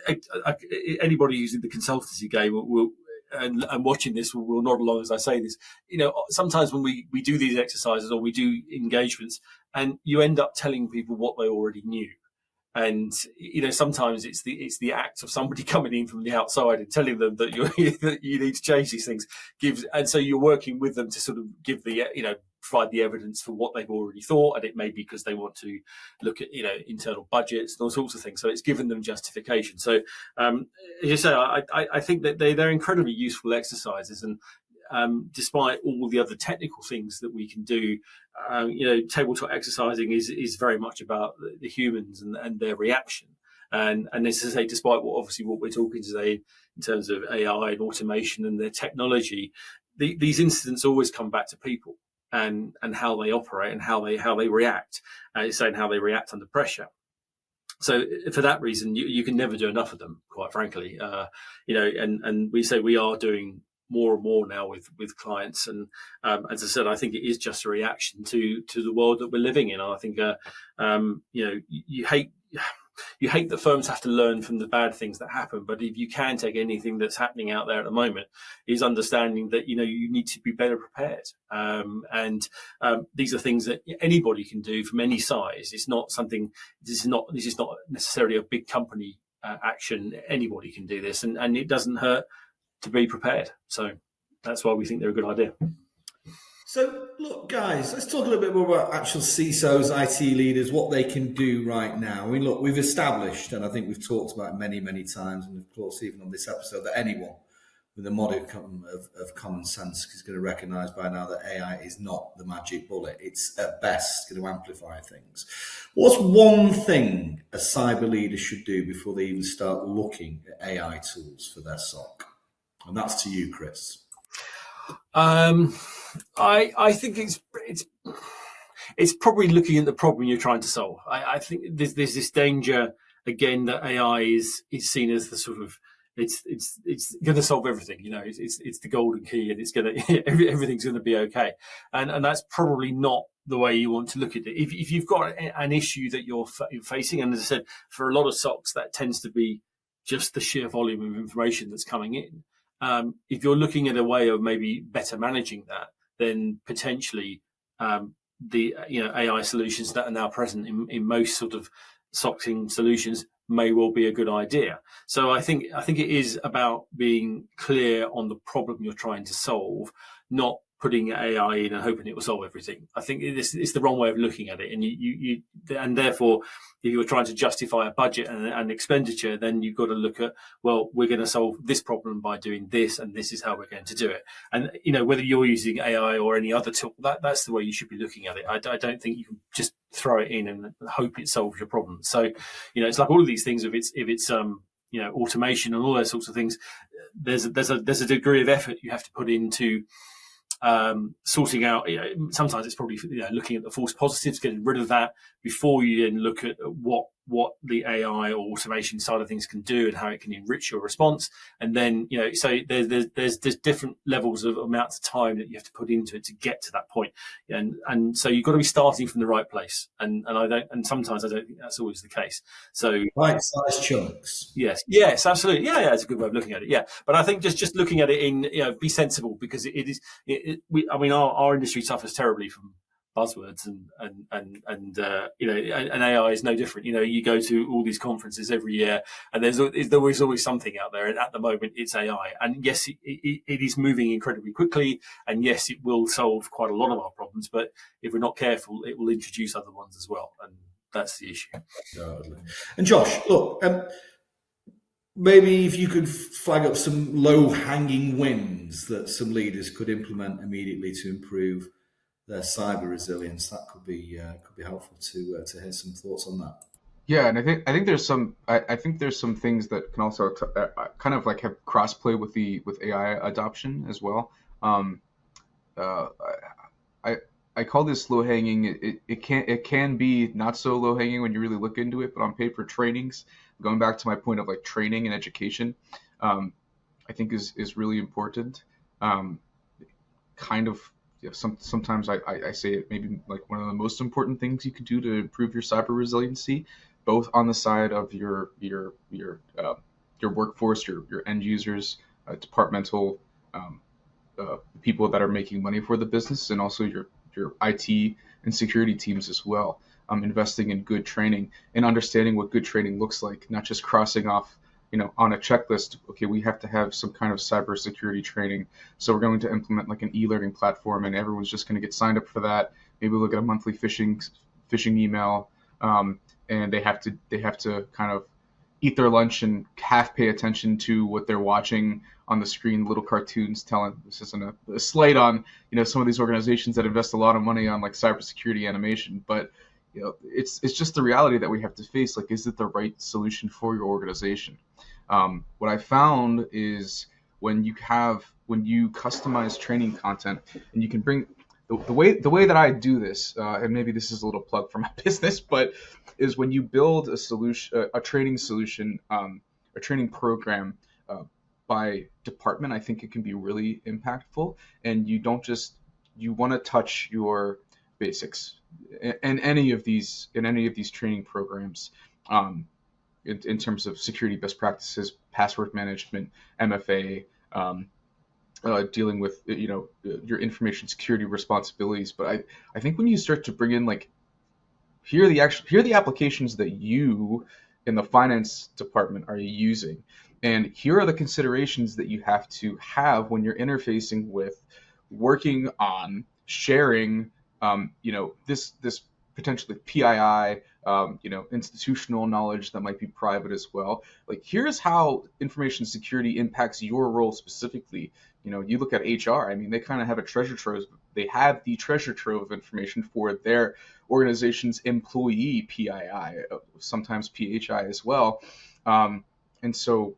anybody who's in the consultancy game will and watching this will nod along as I say this. Sometimes when we do these exercises or we do engagements, and you end up telling people what they already knew. And sometimes it's the act of somebody coming in from the outside and telling them that that you need to change these things. And so you're working with them to sort of give the provide the evidence for what they've already thought, and it may be because they want to look at internal budgets and all sorts of things. So it's given them justification. So as you say, I think that they're incredibly useful exercises, and despite all the other technical things that we can do, tabletop exercising is very much about the humans and their reaction. And as I say, despite what we're talking today in terms of AI and automation and their technology, these incidents always come back to people and how they operate and how they react. Saying how they react under pressure. So for that reason, you can never do enough of them, quite frankly. And we say we are doing more and more now with clients, and as I said, I think it is just a reaction to the world that we're living in. And I think you hate that firms have to learn from the bad things that happen, but if you can take anything that's happening out there at the moment, is understanding that you need to be better prepared. And these are things that anybody can do from any size. It's not something. This is not necessarily a big company action. Anybody can do this, and it doesn't hurt to be prepared. So that's why we think they're a good idea. So look, guys, let's talk a little bit more about actual CISOs, IT leaders, what they can do right now. I mean, look, we've established, and I think we've talked about many, many times, and of course, even on this episode, that anyone with a modicum of common sense is going to recognise by now that AI is not the magic bullet. It's at best going to amplify things. What's one thing a cyber leader should do before they even start looking at AI tools for their SOC? And that's to you, Chris. I think it's probably looking at the problem you're trying to solve. I think there's this danger again that AI is seen as the sort of it's going to solve everything. It's the golden key, and it's going to everything's going to be okay. And that's probably not the way you want to look at it. If you've got an issue that you're facing, and as I said, for a lot of SOCs that tends to be just the sheer volume of information that's coming in. If you're looking at a way of maybe better managing that, then potentially the AI solutions that are now present in most sort of SOCing solutions may well be a good idea. So I think it is about being clear on the problem you're trying to solve, not putting AI in and hoping it will solve everything. I think it's the wrong way of looking at it, and therefore, if you're trying to justify a budget and expenditure, then you've got to look at, well, we're going to solve this problem by doing this, and this is how we're going to do it. And whether you're using AI or any other tool, that's the way you should be looking at it. I don't think you can just throw it in and hope it solves your problem. So, it's like all of these things. If it's automation and all those sorts of things, there's a degree of effort you have to put into sorting out. Sometimes it's probably looking at the false positives, getting rid of that before you then look at what the AI or automation side of things can do and how it can enrich your response. And then so there's different levels of amounts of time that you have to put into it to get to that point. And so you've got to be starting from the right place. And sometimes I don't think that's always the case. So bite-sized chunks. Yes, absolutely. Yeah, it's a good way of looking at it. Yeah, but I think just looking at it in be sensible, because our industry suffers terribly from buzzwords and AI is no different. You go to all these conferences every year, and there's always something out there. And at the moment, it's AI. And yes, it is moving incredibly quickly. And yes, it will solve quite a lot of our problems. But if we're not careful, it will introduce other ones as well. And that's the issue. Totally. And Josh, look, maybe if you could flag up some low-hanging wins that some leaders could implement immediately to improve their cyber resilience, that could be helpful to hear some thoughts on that. Yeah, and I think there's some things that can also kind of like have crossplay with AI adoption as well. I call this low hanging. It can be not so low hanging when you really look into it, but on paper trainings going back to my point of like training and education, I think is really important. Kind of, sometimes I say it maybe like one of the most important things you can do to improve your cyber resiliency, both on the side of your workforce, your end users, departmental people that are making money for the business, and also your IT and security teams as well. Investing in good training and understanding what good training looks like, not just crossing off, on a checklist, okay, we have to have some kind of cybersecurity training. So we're going to implement like an e-learning platform, and everyone's just going to get signed up for that. Maybe look at a monthly phishing email, and they have to kind of eat their lunch and half pay attention to what they're watching on the screen, little cartoons telling. This isn't a slight on some of these organizations that invest a lot of money on like cybersecurity animation, but it's just the reality that we have to face. Like, is it the right solution for your organization? What I found is when you customize training content, and you can bring the way that I do this, and maybe this is a little plug for my business, but is when you build a training solution, a training program by department, I think it can be really impactful. And you want to touch your basics in any of these training programs, in terms of security best practices, password management, MFA, dealing with your information security responsibilities. But I think when you start to bring in like, here are the applications that you in the finance department are using, and here are the considerations that you have to have when you're interfacing with, working on, sharing, this potentially PII, institutional knowledge that might be private as well. Like, here's how information security impacts your role specifically. You look at HR. I mean, they kind of have a treasure trove. They have the treasure trove of information for their organization's employee PII, sometimes PHI as well. And so,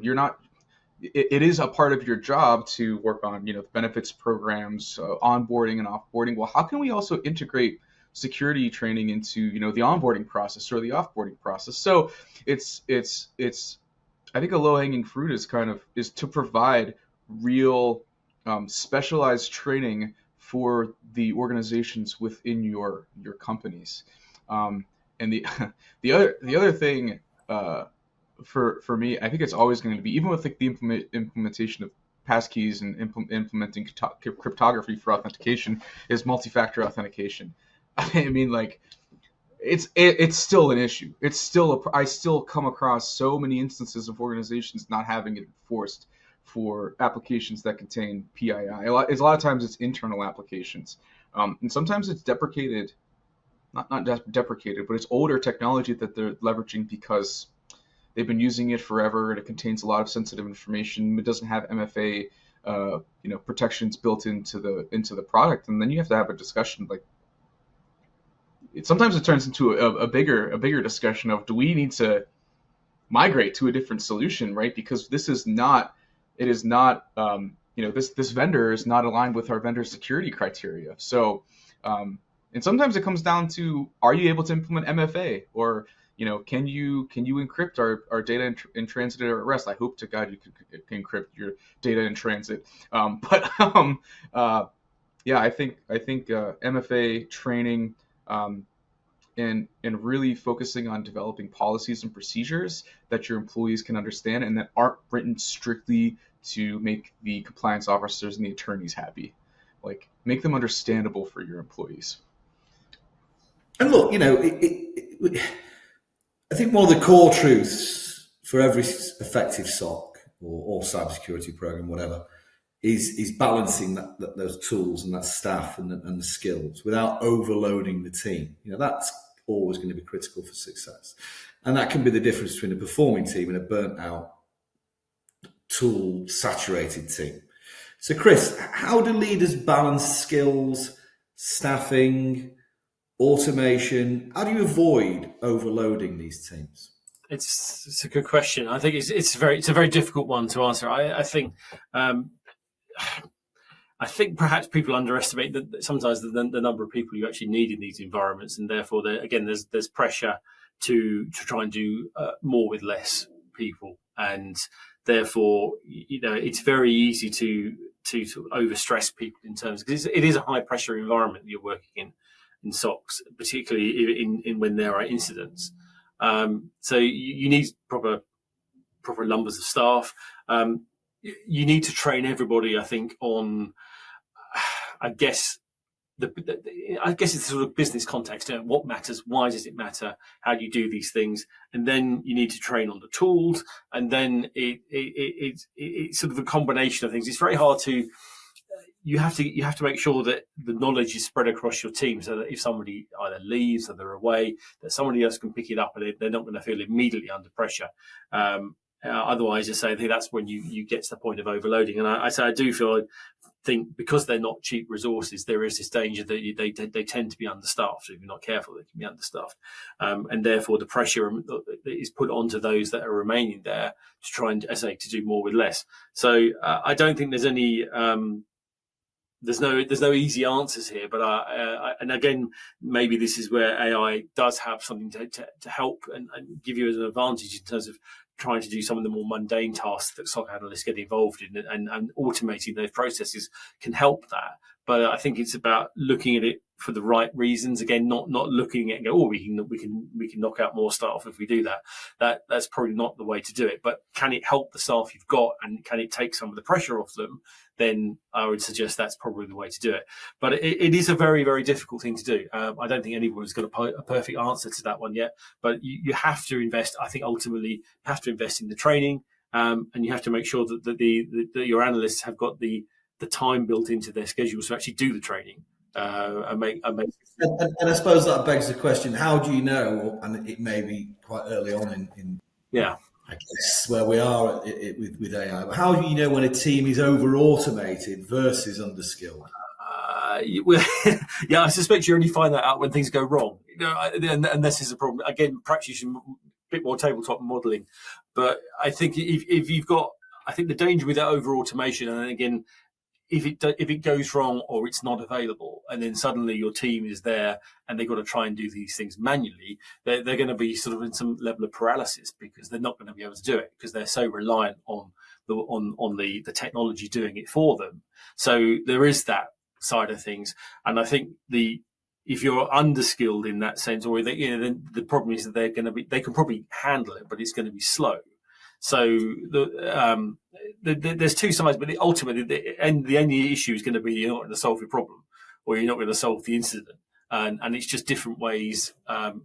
you're not. It is a part of your job to work on, the benefits programs, onboarding and offboarding. Well, how can we also integrate security training into, the onboarding process or the offboarding process? So it's I think a low-hanging fruit is to provide real specialized training for the organizations within your companies. And the other thing, for me, I think it's always going to be, even with like the implementation of passkeys and implementing cryptography for authentication, is multi-factor authentication. I mean, like, it's still an issue. I still come across so many instances of organizations not having it enforced for applications that contain PII. A lot of times it's internal applications, and sometimes it's deprecated, not deprecated, but it's older technology that they're leveraging because they've been using it forever, and it contains a lot of sensitive information. It doesn't have MFA, protections built into the product, and then you have to have a discussion. Like, sometimes it turns into a bigger discussion of, do we need to migrate to a different solution, right? Because this vendor is not aligned with our vendor security criteria. So, and sometimes it comes down to, are you able to implement MFA, or can you encrypt our data in transit or at rest? I hope to God you can encrypt your data in transit. Yeah, I think MFA training, and really focusing on developing policies and procedures that your employees can understand and that aren't written strictly to make the compliance officers and the attorneys happy. Like, make them understandable for your employees. And look, I think one of the core truths for every effective SOC or cybersecurity program, whatever, is balancing those tools and that staff and the skills without overloading the team. That's always going to be critical for success. And that can be the difference between a performing team and a burnt out, tool saturated team. So Chris, how do leaders balance skills, staffing, automation? How do you avoid overloading these teams? It's a good question. I think it's a very difficult one to answer. I think perhaps people underestimate sometimes the number of people you actually need in these environments, and therefore there's pressure to try and do more with less people, and therefore, it's very easy to overstress people in terms, because it is a high pressure environment that you're working in SOCs, particularly in when there are incidents. So you need proper numbers of staff. You need to train everybody, I think, on, I guess it's the sort of business context. What matters? Why does it matter? How do you do these things? And then you need to train on the tools. And then it's sort of a combination of things. It's very hard to. You have to make sure that the knowledge is spread across your team, so that if somebody either leaves or they're away, that somebody else can pick it up, and they're not going to feel immediately under pressure. Otherwise, I think that's when you get to the point of overloading. And I think because they're not cheap resources, there is this danger that they tend to be understaffed. If you're not careful, they can be understaffed, and therefore the pressure is put onto those that are remaining there to try and, as I say, to do more with less. So I don't think there's any. There's no easy answers here, but and again, maybe this is where AI does have something to help and give you as an advantage in terms of trying to do some of the more mundane tasks that SOC analysts get involved in, and automating those processes can help that. But I think it's about looking at it for the right reasons. Again, not looking at it and go, we can knock out more staff if we do that. That's probably not the way to do it. But can it help the staff you've got, and can it take some of the pressure off them? Then I would suggest that's probably the way to do it. But it is a very, very difficult thing to do. I don't think anybody's got a perfect answer to that one yet. But you have to invest. I think ultimately you have to invest in the training, and you have to make sure that your analysts have got the time built into their schedules to actually do the training. And I suppose that begs the question: how do you know? And it may be quite early on in I guess where we are with AI. But how do you know when a team is over automated versus underskilled? I suspect you only find that out when things go wrong. And this is a problem. Again, perhaps you should a bit more tabletop modelling. But I think if you've got, I think the danger with that over automation, and then again, if it goes wrong or it's not available, and then suddenly your team is there and they've got to try and do these things manually, they're going to be sort of in some level of paralysis, because they're not going to be able to do it, because they're so reliant on the technology doing it for them. So there is that side of things, and I think if you're underskilled in that sense, or then the problem is that they can probably handle it, but it's going to be slow. So there's two sides, but ultimately the only issue is going to be you're not going to solve your problem, or you're not going to solve the incident, and it's just different ways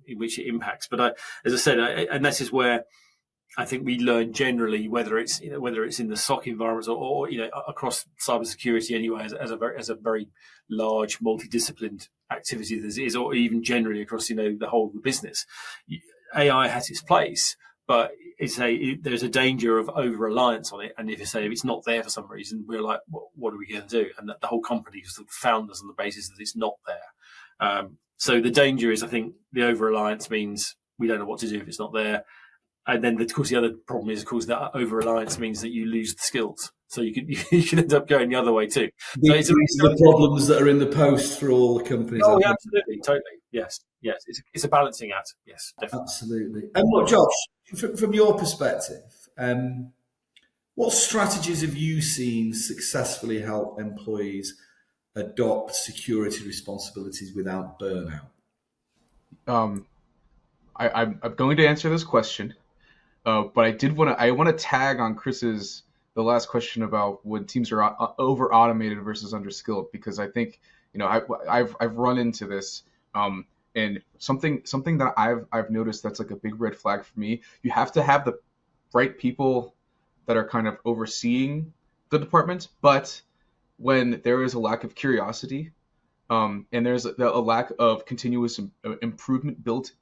in which it impacts. But as I said, and this is where I think we learn generally, whether it's in the SOC environments or across cybersecurity anyway, as a very large multidisciplined activity that is, or even generally across the whole of the business, AI has its place. But there's a danger of over-reliance on it, and if it's not there for some reason, we're like, what are we going to do? And that the whole company is sort of founders on the basis that it's not there. So the danger is, I think, the over-reliance means we don't know what to do if it's not there. And then, of course, the other problem is, of course, that over-reliance means that you lose the skills. So you can end up going the other way too. So it's the problems that are in the post for all the companies. Oh, yeah, absolutely, totally, yes. It's a balancing act. Yes, definitely. Absolutely. And what, Josh, from your perspective, what strategies have you seen successfully help employees adopt security responsibilities without burnout? I'm going to answer this question, but I want to tag on the last question about when teams are over automated versus underskilled, because I think I've run into this, and something that I've noticed that's like a big red flag for me. You have to have the right people that are kind of overseeing the department, but when there is a lack of curiosity, and there's a lack of continuous improvement built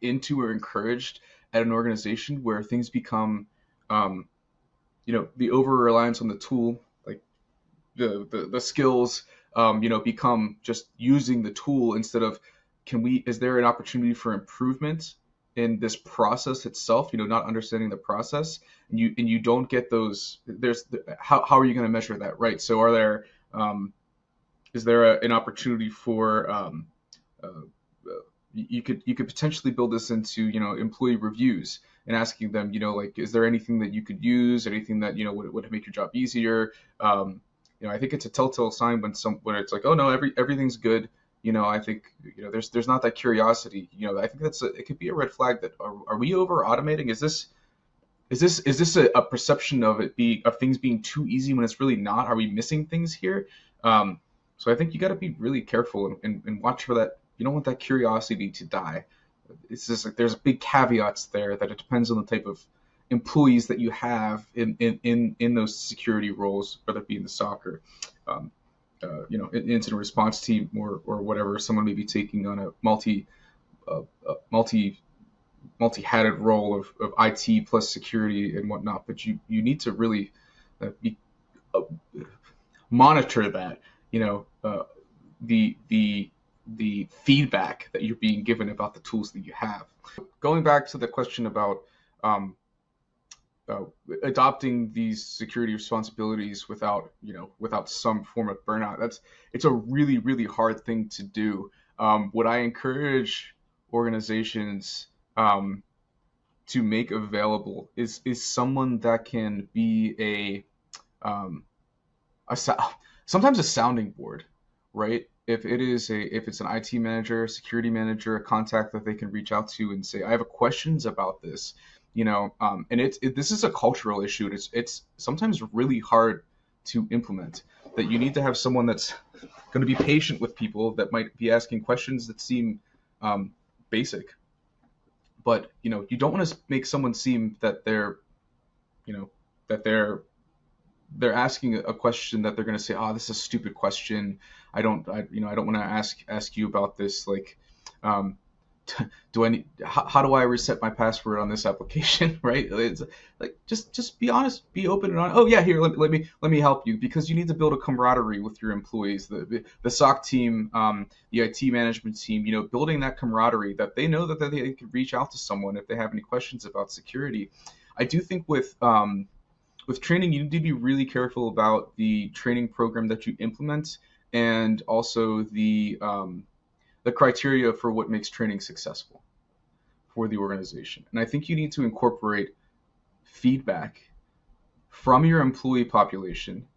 into or encouraged at an organization, where things become the over reliance on the tool, like the skills become just using the tool instead of is there an opportunity for improvement in this process itself, not understanding the process, and you don't get those. How are you going to measure that, right? So is there an opportunity for you could potentially build this into, employee reviews and asking them, like, is there anything that you could use, anything that, would make your job easier? I think it's a telltale sign when it's like, oh no, everything's good. I think, there's not that curiosity. I think it could be a red flag that are we over automating? Is this a perception of things being too easy when it's really not? Are we missing things here? So I think you got to be really careful and watch for that. You don't want that curiosity to die. It's just like there's big caveats there that it depends on the type of employees that you have in those security roles, whether it be in the SOC or incident response team or whatever. Someone may be taking on a multi-hatted role of IT plus security and whatnot, but you need to really monitor that, the feedback that you're being given about the tools that you have. Going back to the question about adopting these security responsibilities without some form of burnout, it's a really, really hard thing to do. What I encourage organizations to make available is someone that can be sometimes a sounding board, right? If it's an IT manager, a security manager, a contact that they can reach out to and say, I have questions about this, and this is a cultural issue. It's sometimes really hard to implement. That you need to have someone that's going to be patient with people that might be asking questions that seem basic, but you don't want to make someone seem that they're asking a question that they're going to say, oh, this is a stupid question. I don't want to ask you about this. Like, how do I reset my password on this application? Right? It's like, just be honest, be open and honest. Oh yeah, here, let me help you, because you need to build a camaraderie with your employees, the SOC team, the IT management team, building that camaraderie that they know that they can reach out to someone if they have any questions about security. I do think with training, you need to be really careful about the training program that you implement, and also the criteria for what makes training successful for the organization. And I think you need to incorporate feedback from your employee population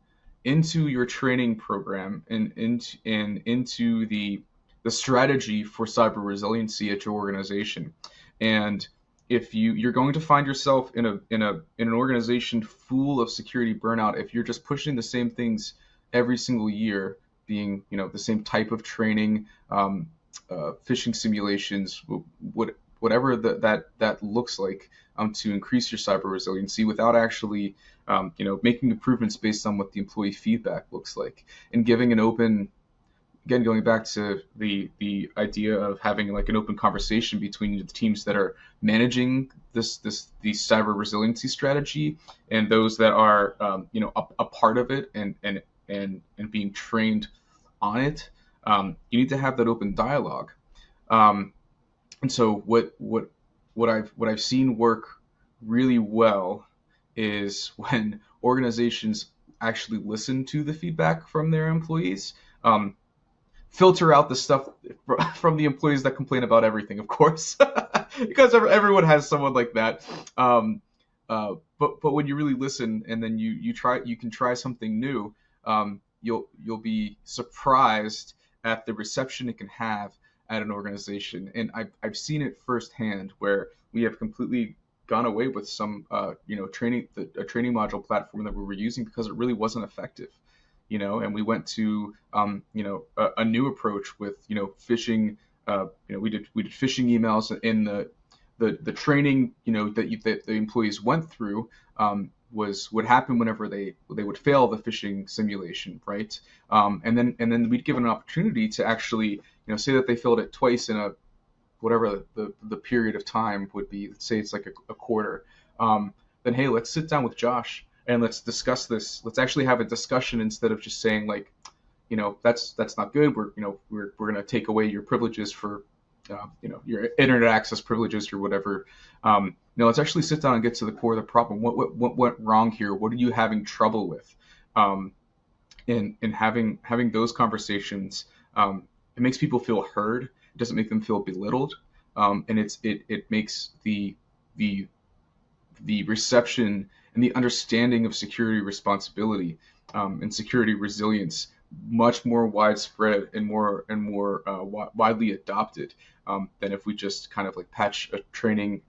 into your training program and into the strategy for cyber resiliency at your organization. And if you're going to find yourself in an organization full of security burnout, if you're just pushing the same things every single year, being the same type of training, phishing simulations, whatever that looks like, to increase your cyber resiliency without actually making improvements based on what the employee feedback looks like, and giving an open. Again, going back to the idea of having like an open conversation between the teams that are managing the cyber resiliency strategy and those that are a part of it and being trained on it. You need to have that open dialogue. And so what I've seen work really well is when organizations actually listen to the feedback from their employees. Filter out the stuff from the employees that complain about everything, of course, because everyone has someone like that. But when you really listen and then you can try something new, you'll be surprised at the reception it can have at an organization. And I've seen it firsthand where we have completely gone away with some a training module platform that we were using because it really wasn't effective. And we went to, a new approach with, phishing. We did phishing emails, and the training, that the employees went through was what happened whenever they would fail the phishing simulation, right? And then we'd give an opportunity to actually, say that they failed it twice in a whatever the period of time would be. Let's say it's like a quarter. Then hey, let's sit down with Josh and let's discuss this. Let's actually have a discussion instead of just saying like, that's not good. We're going to take away your privileges for, your internet access privileges or whatever. Let's actually sit down and get to the core of the problem. What went wrong here? What are you having trouble with? And having those conversations, it makes people feel heard. It doesn't make them feel belittled, and it makes the reception and the understanding of security responsibility and security resilience much more widespread and more widely adopted than if we just kind of like patch a training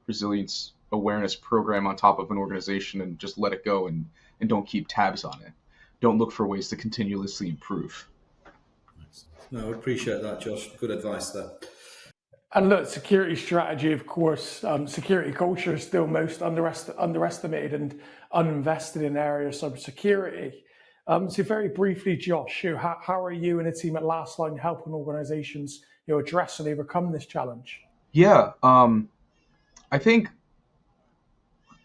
resilience awareness program on top of an organization and just let it go and don't keep tabs on it. Don't look for ways to continuously improve. No, I appreciate that, Josh. Good advice there. And look, security strategy, of course, security culture is still most underestimated and uninvested in area of cybersecurity. So very briefly, Josh, how are you and the team at LastLine helping organizations address and overcome this challenge? Yeah, I think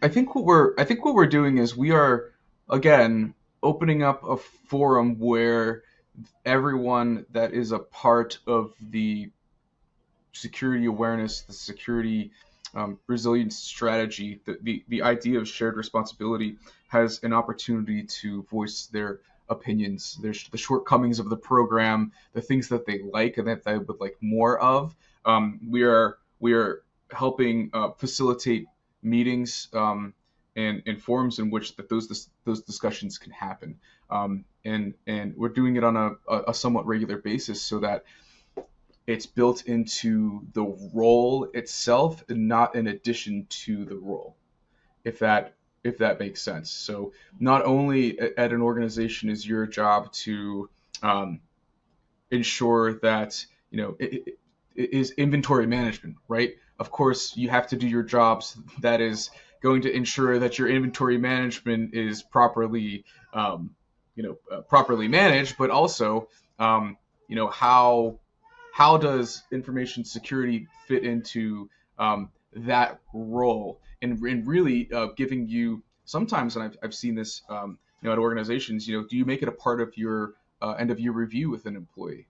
what we're doing is we are, again, opening up a forum where everyone that is a part of the security awareness, the security resilience strategy, the idea of shared responsibility has an opportunity to voice their opinions. There's the shortcomings of the program, the things that they like and that they would like more of. We are helping facilitate meetings and forums in which those discussions can happen. And we're doing it on a somewhat regular basis so that it's built into the role itself and not in addition to the role, if that makes sense. So not only at an organization is your job to ensure that it is inventory management, right? Of course, you have to do your jobs that is going to ensure that your inventory management is properly properly managed, but also how does information security fit into that role, and really giving you sometimes, and I've seen this at organizations, do you make it a part of your end of year review with an employee,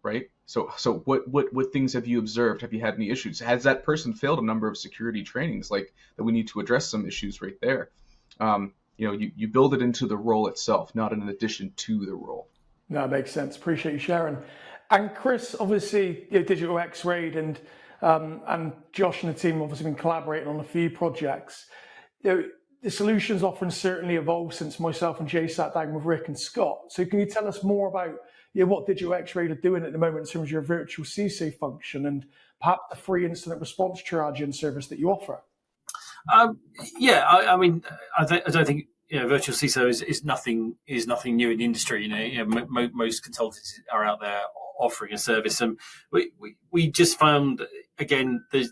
right? So what things have you observed? Have you had any issues? Has that person failed a number of security trainings like that? We need to address some issues right there. You build it into the role itself, not in addition to the role. No, it makes sense. Appreciate you sharing. And Chris, obviously, DigitalXRAID and Josh and the team obviously been collaborating on a few projects. The solutions often certainly evolved since myself and Jay sat down with Rick and Scott. So can you tell us more about what DigitalXRAID are doing at the moment in terms of your virtual CISO function and perhaps the free incident response triaging service that you offer? I mean, I don't think virtual CISO is nothing new in the industry. Most consultants are out there offering a service, and we just found, again, there's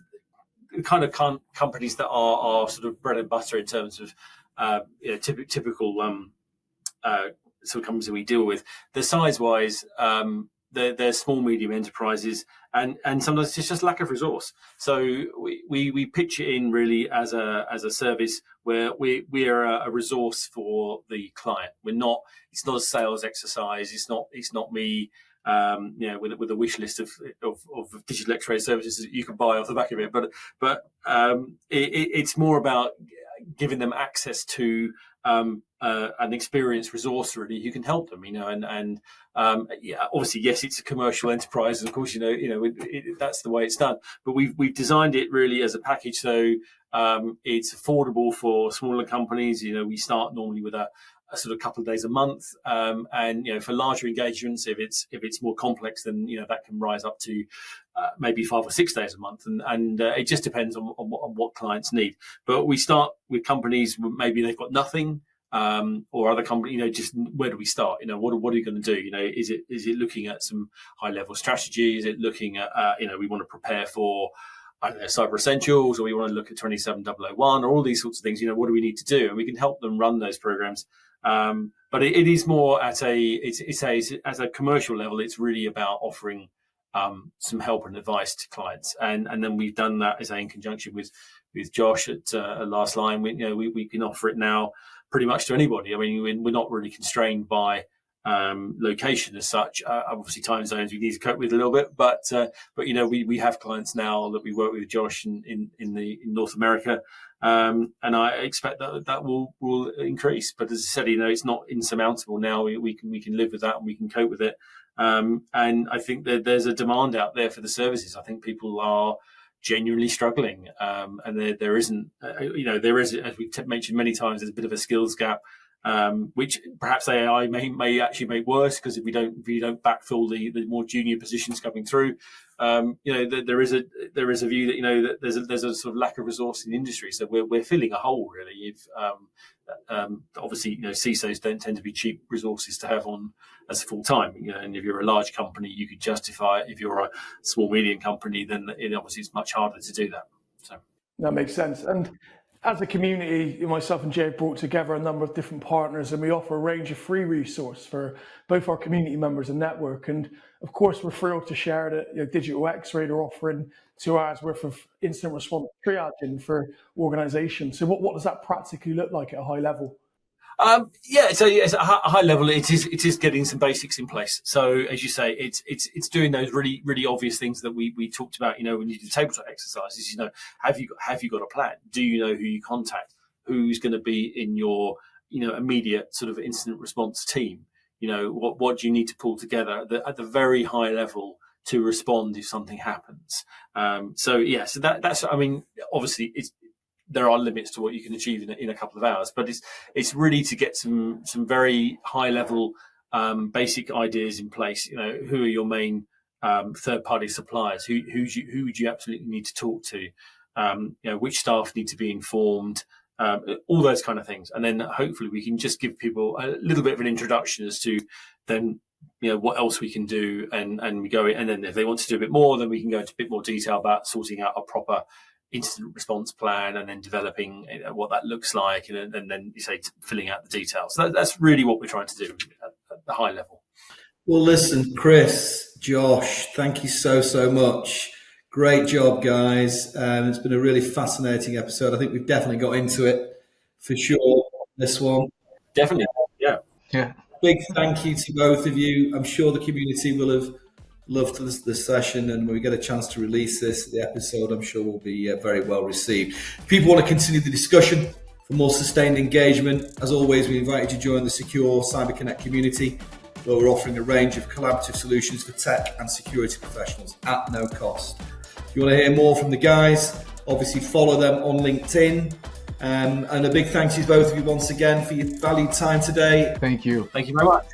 the kind of companies that are sort of bread and butter in terms of typical sort of companies that we deal with. They're size-wise, they're small, medium enterprises, and sometimes it's just lack of resource. So we pitch it in really as a service where we are a resource for the client. It's not a sales exercise. It's not me with a wish list of DigitalXRAID services that you can buy off the back of it. But it's more about giving them access to an experienced resource really who can help them, obviously, yes, it's a commercial enterprise, and of course, that's the way it's done. But we've designed it really as a package, so it's affordable for smaller companies. We start normally with a sort of couple of days a month, and for larger engagements, if it's more complex, then that can rise up to maybe 5 or 6 days a month, and it just depends on what clients need. But we start with companies maybe they've got nothing, or other company, just where do we start? What are you going to do? Is it looking at some high level strategy? Is it looking at we want to prepare for cyber essentials, or we want to look at 27001, or all these sorts of things. What do we need to do? And we can help them run those programs. But it is more at a commercial level. It's really about offering some help and advice to clients, and then we've done that in conjunction with Josh at LastLine. We can offer it now pretty much to anybody. I mean, we're not really constrained by location as such. Obviously, time zones we need to cope with a little bit, but we have clients now that we work with Josh in North America, and I expect that will increase. But as I said, it's not insurmountable now. We can live with that, and we can cope with it. And I think that there's a demand out there for the services. I think people are genuinely struggling, and there isn't, there is, as we've mentioned many times, there's a bit of a skills gap, which perhaps AI may actually make worse, because if we don't backfill the more junior positions coming through, there is a view that that there's a sort of lack of resource in the industry. So we're filling a hole, really. If obviously, CISOs don't tend to be cheap resources to have on as full time. And if you're a large company, you could justify it. If you're a small medium company, then obviously it's much harder to do that. So that makes sense. And as a community, myself and Jay brought together a number of different partners, and we offer a range of free resource for both our community members and network. And of course, we're thrilled to share that DigitalXRAID are offering 2 hours worth of incident response triaging for organizations. So what does that practically look like at a high level? So at a high level, it is getting some basics in place. So as you say, it's doing those really, really obvious things that we talked about. When you do tabletop exercises, have you got a plan? Do you know who you contact? Who's going to be in your immediate sort of incident response team? What do you need to pull together at the very high level to respond if something happens? So that's obviously there are limits to what you can achieve in a couple of hours, but it's really to get some very high level basic ideas in place. Who are your main third party suppliers? Who would you absolutely need to talk to? Which staff need to be informed? All those kind of things, and then hopefully we can just give people a little bit of an introduction as to then what else we can do, and we go in, and then if they want to do a bit more, then we can go into a bit more detail about sorting out a proper incident response plan, and then developing what that looks like, and then you say filling out the details. So that's really what we're trying to do at the high level. Well, listen, Chris, Josh, thank you so much. Great job, guys. It's been a really fascinating episode. I think we've definitely got into it for sure. This one, definitely, yeah. Big thank you to both of you. I'm sure the community will have loved this session, and when we get a chance to release the episode, I'm sure will be very well received. If people want to continue the discussion for more sustained engagement, as always, we invite you to join the Secure Cyber Connect community, where we're offering a range of collaborative solutions for tech and security professionals at no cost. If you want to hear more from the guys, obviously follow them on LinkedIn. And a big thank you to both of you once again for your valued time today. Thank you. Thank you very much.